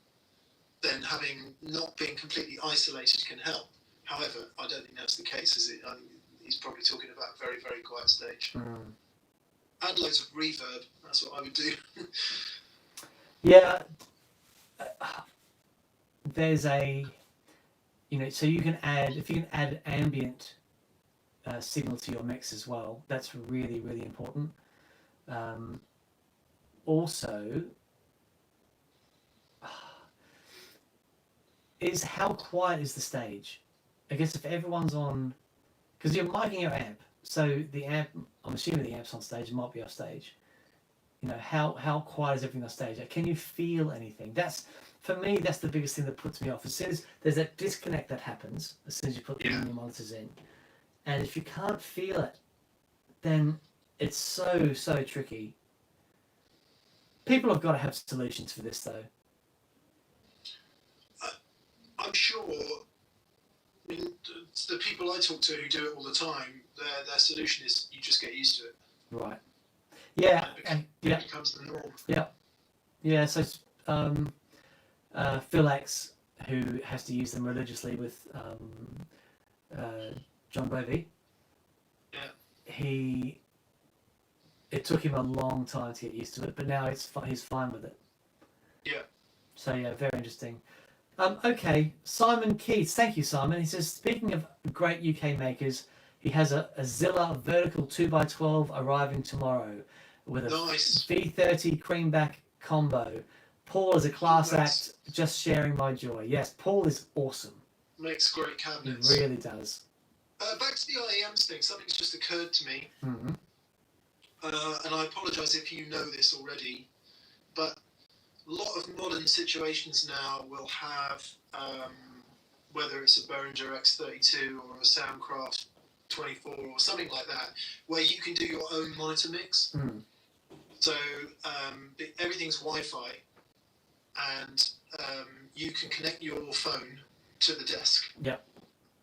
then having not being completely isolated can help. However, I don't think that's the case, is it? I think he's probably talking about a very, very quiet stage. Mm. Add loads of reverb, that's what I would do. Yeah. There's a, so you can add, if you can add ambient signal to your mix as well, that's really, really important. Also, is how quiet is the stage? I guess if everyone's on, because you're miking your amp, so the amp, I'm assuming the amp's on stage, it might be off stage. How quiet is everything on stage? Like, can you feel anything? That's, for me, that's the biggest thing that puts me off. As soon as there's that disconnect that happens, as soon as you put the in-ear monitors in, and if you can't feel it, then it's so tricky. People have got to have solutions for this, though. I'm sure. I mean, the people I talk to who do it all the time, their solution is you just get used to it. Right. Yeah. And it becomes the norm. Yeah. Yeah. So Phil X, who has to use them religiously with John Bovey. Yeah. It took him a long time to get used to it, but now he's fine with it. Yeah. So yeah, very interesting. Okay, Simon Keats. Thank you, Simon. He says, speaking of great UK makers, he has a Zilla vertical 2x12 arriving tomorrow with a Nice. V30 creamback combo. Paul is a class act, just sharing my joy. Yes, Paul is awesome. Makes great He cabinets. really does. Back to the IEMs thing, something's just occurred to me. Mm-hmm. And I apologise if you know this already, but a lot of modern situations now will have, whether it's a Behringer X32 or a Soundcraft 24 or something like that, where you can do your own monitor mix. Mm. So everything's Wi-Fi, and you can connect your phone to the desk. Yep.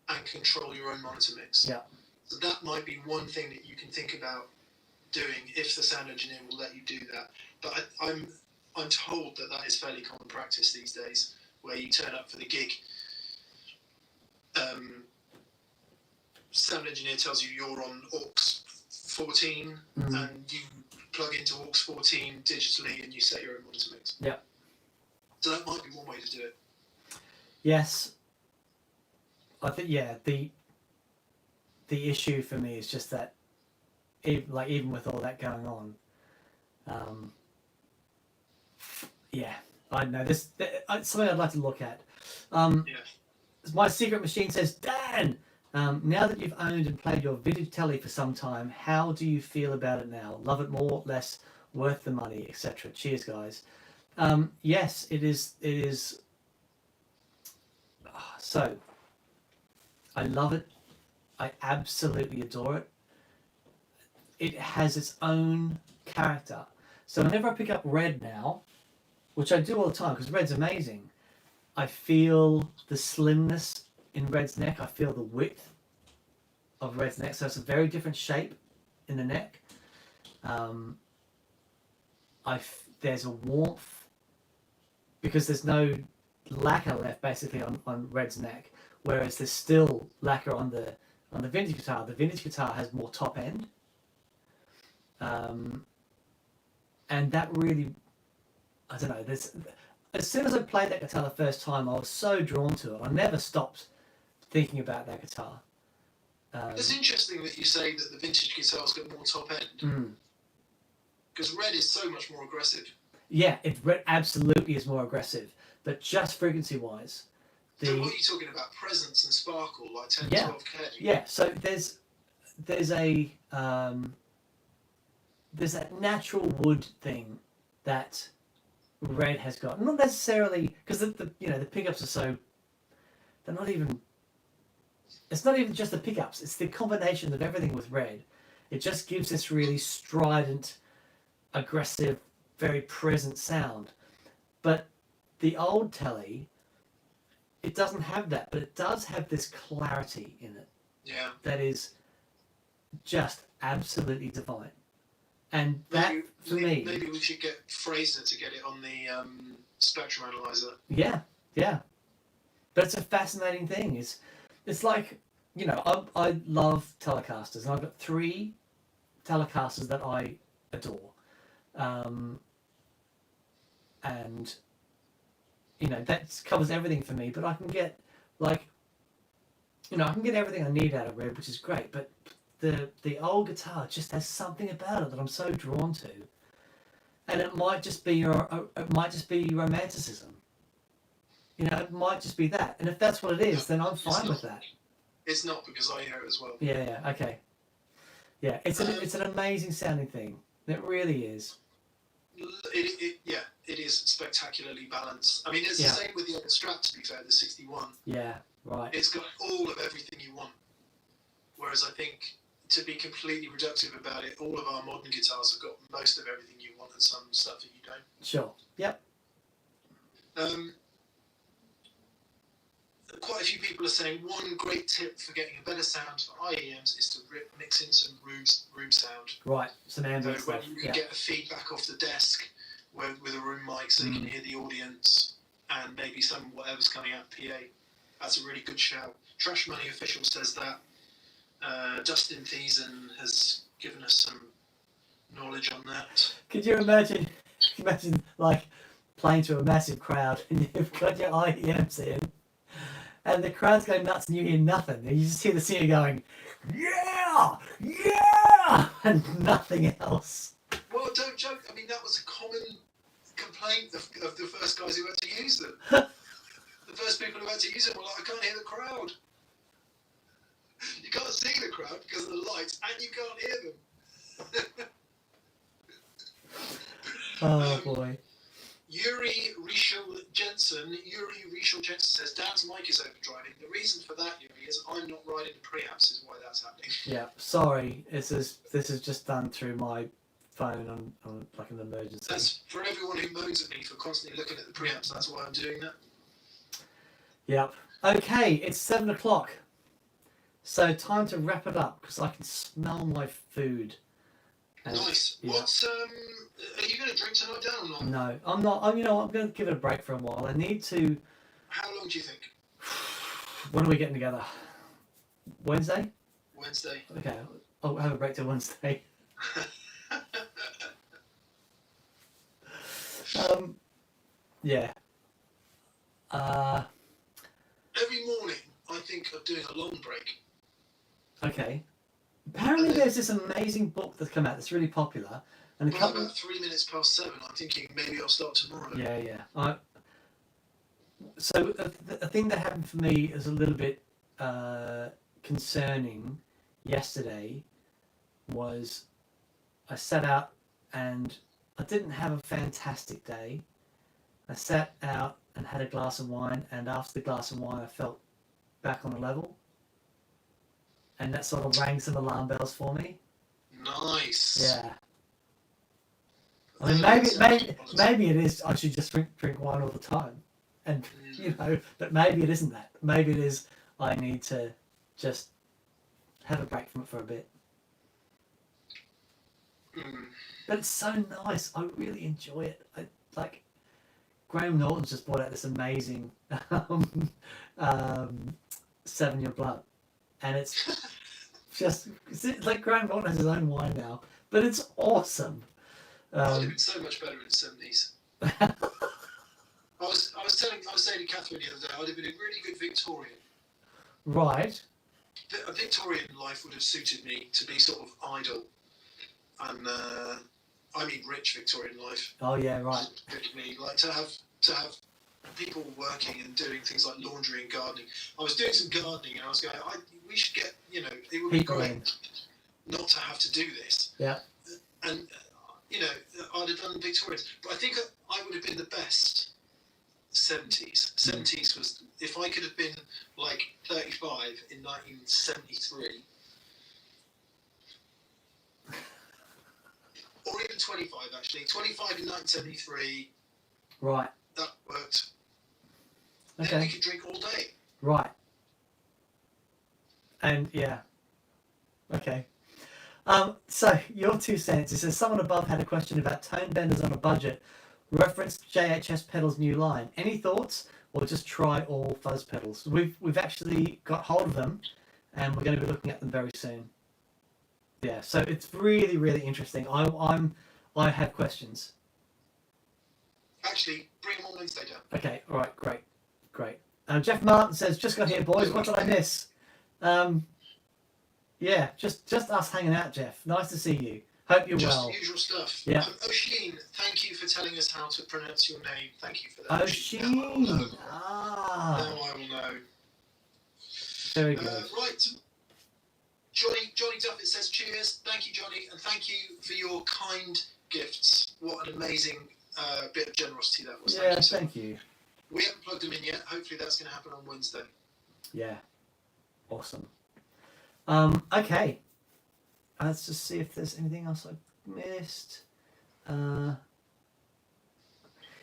And control your own monitor mix. Yeah. So that might be one thing that you can think about doing if the sound engineer will let you do that. But I'm told that is fairly common practice these days, where you turn up for the gig. Sound engineer tells you you're on aux 14, and you plug into aux 14 digitally, and you set your own monitor mix. Yeah. So that might be one way to do it. Yes. I think the issue for me is just that, even with all that going on, I know this. Something I'd like to look at. My secret machine says, Dan, now that you've owned and played your vintage telly for some time, how do you feel about it now? Love it more, less, worth the money, etc. Cheers, guys. Yes, it is. It is. So, I love it. I absolutely adore it. It has its own character. So whenever I pick up Red now, which I do all the time because Red's amazing, I feel the slimness in Red's neck. I feel the width of Red's neck. So it's a very different shape in the neck. There's a warmth because there's no lacquer left basically on Red's neck, whereas there's still lacquer on the vintage guitar. The vintage guitar has more top end, and that really, I don't know. As soon as I played that guitar the first time, I was so drawn to it. I never stopped thinking about that guitar. It's interesting that you say that the vintage guitar's got more top end, because Red is so much more aggressive. Yeah, Red absolutely is more aggressive. but just frequency-wise. So what are you talking about? Presence and sparkle, like 10, Yeah. 12K? Yeah, so there's a there's that natural wood thing that Red has got. Not necessarily because the pickups are so, they're not even. It's not even just the pickups. It's the combination of everything with Red. It just gives this really strident, aggressive, very present sound. But the old telly, it doesn't have that, but it does have this clarity in it. Yeah. That is just absolutely divine. And that, for me... Maybe we should get Fraser to get it on the spectrum analyzer. Yeah, yeah. But it's a fascinating thing. It's like, I love Telecasters, and I've got 3 Telecasters that I adore. And, that covers everything for me, but I can get, I can get everything I need out of Red, which is great, but the old guitar just has something about it that I'm so drawn to, and it might just be romanticism. It might just be that, and if that's what it is, then I'm fine with that. It's not, because I hear it as well. Yeah, okay. Yeah, it's an amazing sounding thing. It really is. It is spectacularly balanced. I mean, it's the same with the other Strat, to be fair, the 61. Yeah, right. It's got all of everything you want. Whereas I think, to be completely reductive about it, all of our modern guitars have got most of everything you want and some stuff that you don't. Sure. Yep. Quite a few people are saying one great tip for getting a better sound for IEMs is to mix in some room sound. Right, some ambient So when stuff. you can get the feedback off the desk with a room mic, so you can hear the audience and maybe some whatever's coming out PA. That's a really good shout. Trash Money Official says that. Dustin Thiessen has given us some knowledge on that. Could you imagine like playing to a massive crowd and you've got your IEMs in and the crowd's going nuts and you hear nothing, and you just hear the singer going, yeah, yeah, and nothing else. Well, don't joke. I mean, that was a common complaint of the first guys who had to use them. The first people who had to use them were like, I can't hear the crowd. You can't see the crowd because of the lights, and you can't hear them. Oh boy. Yuri Rischel Jensen says, Dan's mic is overdriving. The reason for that, Yuri, is I'm not riding the preamps is why that's happening. Yeah, sorry. This is just done through my phone on like an emergency. That's for everyone who moans at me for constantly looking at the preamps. That's why I'm doing that. Yep. Okay, it's 7 o'clock. So time to wrap it up because I can smell my food. And, nice. Yeah. What's are you going to drink tonight, Dan, or not? No, I'm not. I'm going to give it a break for a while. I need to. How long do you think? When are we getting together? Wednesday? Wednesday. Okay, I'll have a break till Wednesday. Yeah. Every morning, I think of doing a long break. Okay. Apparently, there's this amazing book that's come out that's really popular, and Well, about 3 minutes past 7, I'm thinking maybe I'll start tomorrow. Yeah. So a thing that happened for me is a little bit concerning yesterday was I sat out and I didn't have a fantastic day. I sat out and had a glass of wine, and after the glass of wine I felt back on a level, and that sort of rang some alarm bells for me. Nice. Yeah. I mean, maybe it is. I should just drink wine all the time, and but maybe it isn't that. Maybe it is. I need to just have a break from it for a bit. But it's so nice. I really enjoy it. Like Graham Norton's just brought out this amazing 7-Year Blood, and it's just like Graham Norton has his own wine now, but it's awesome. I'd have been so much better in the 70s. I was saying to Catherine the other day, I'd have been a really good Victorian. Right. A Victorian life would have suited me to be sort of idle, and I mean rich Victorian life. Oh yeah, right. Me like to have people were working and doing things like laundry and gardening. I was doing some gardening and I was going, we should get, it would be People great in. not to have to do this. Yeah. And, I'd have done Victorians. But I think I would have been the best 70s. 70s was, if I could have been like 35 in 1973, or even 25 actually, 25 in 1973, Right. that worked. Okay. Then we could drink all day. Right. And yeah. Okay. So your 2 cents. It says someone above had a question about tone benders on a budget. Referenced JHS pedals new line. Any thoughts, or just try all fuzz pedals? We've actually got hold of them, and we're going to be looking at them very soon. Yeah. So it's really, really interesting. I have questions. Actually, bring them on Wednesday down. Okay. All right. Great. Jeff Martin says, just got here, boys. What did I miss? Yeah, just us hanging out, Jeff. Nice to see you. Hope you're well. Just usual stuff. Yeah. Oisin, thank you for telling us how to pronounce your name. Thank you for that. Oisin. Now Ah. I will know. Very good. Right. Johnny Duffett says cheers. Thank you, Johnny, and thank you for your kind gifts. What an amazing bit of generosity that was. Yeah, Thank you. thank you. We haven't plugged them in yet. Hopefully that's going to happen on Wednesday. Yeah. Awesome. Okay. Let's just see if there's anything else I missed.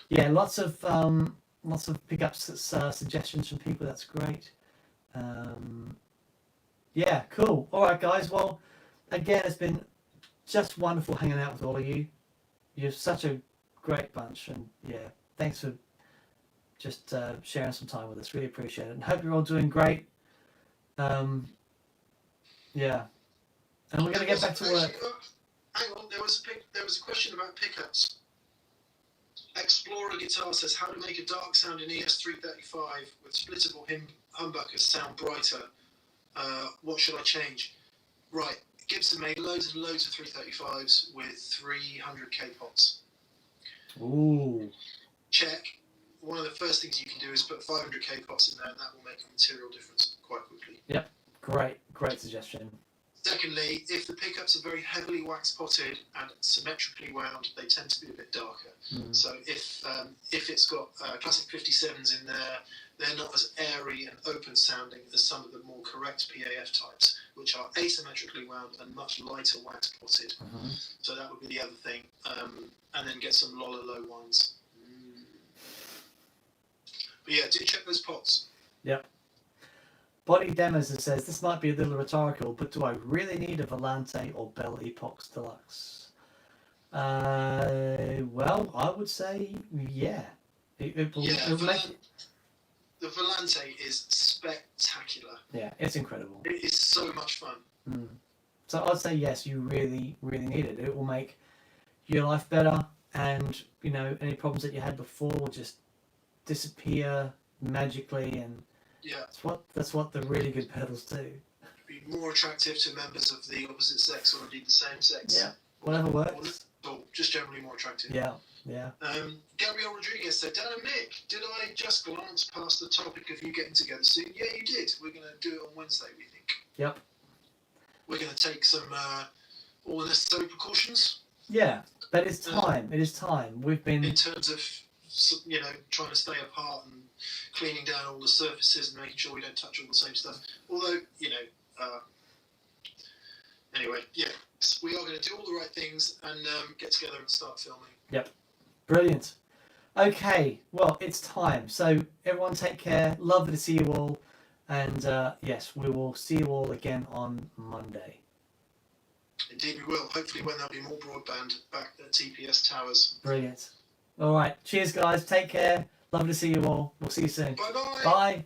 Yeah, lots of pickups, suggestions from people. That's great. Yeah, cool. All right, guys. Well, again, it's been just wonderful hanging out with all of you. You're such a great bunch, and yeah, thanks for just sharing some time with us. Really appreciate it, and hope you're all doing great. Yeah, and we're going to get back to work. Hang on, there was a question about pickups. Explorer Guitar says how to make a dark sounding ES335 with splittable humbuckers sound brighter. What should I change? Right, Gibson made loads and loads of 335s with 300k pots. Ooh. Check. One of the first things you can do is put 500k pots in there, and that will make a material difference quite quickly. Yep. Great suggestion. Secondly, if the pickups are very heavily wax potted and symmetrically wound, they tend to be a bit darker. So if it's got classic 57s in there, they're not as airy and open sounding as some of the more correct PAF types, which are asymmetrically wound and much lighter wax potted. So that would be the other thing. And then get some Lola low winds. But yeah, do check those pots. Yep. Body Demos says, this might be a little rhetorical, but do I really need a Volante or Bell Epox Deluxe? Well, I would say, yeah. It'll make... The Volante is spectacular. Yeah, it's incredible. It is so much fun. So I'd say yes, you really, really need it. It will make your life better, and any problems that you had before will just disappear magically, and yeah, that's what the really good pedals do. Be more attractive to members of the opposite sex or indeed the same sex. Yeah, whatever works. Or just generally more attractive. Yeah. Gabriel Rodriguez said, Dan and Mick, did I just glance past the topic of you getting together soon? Yeah, you did. We're going to do it on Wednesday, we think. Yep. We're going to take some all the necessary precautions. Yeah, but it's time. It is time. We've been... In terms of, trying to stay apart and cleaning down all the surfaces and making sure we don't touch all the same stuff. Although, anyway, yes, we are going to do all the right things and get together and start filming. Yep. Brilliant. Okay, well, it's time. So everyone take care. Lovely to see you all. And yes, we will see you all again on Monday. Indeed we will. Hopefully when there'll be more broadband back at TPS Towers. Brilliant. All right. Cheers, guys. Take care. Lovely to see you all. We'll see you soon. Bye-bye. Bye.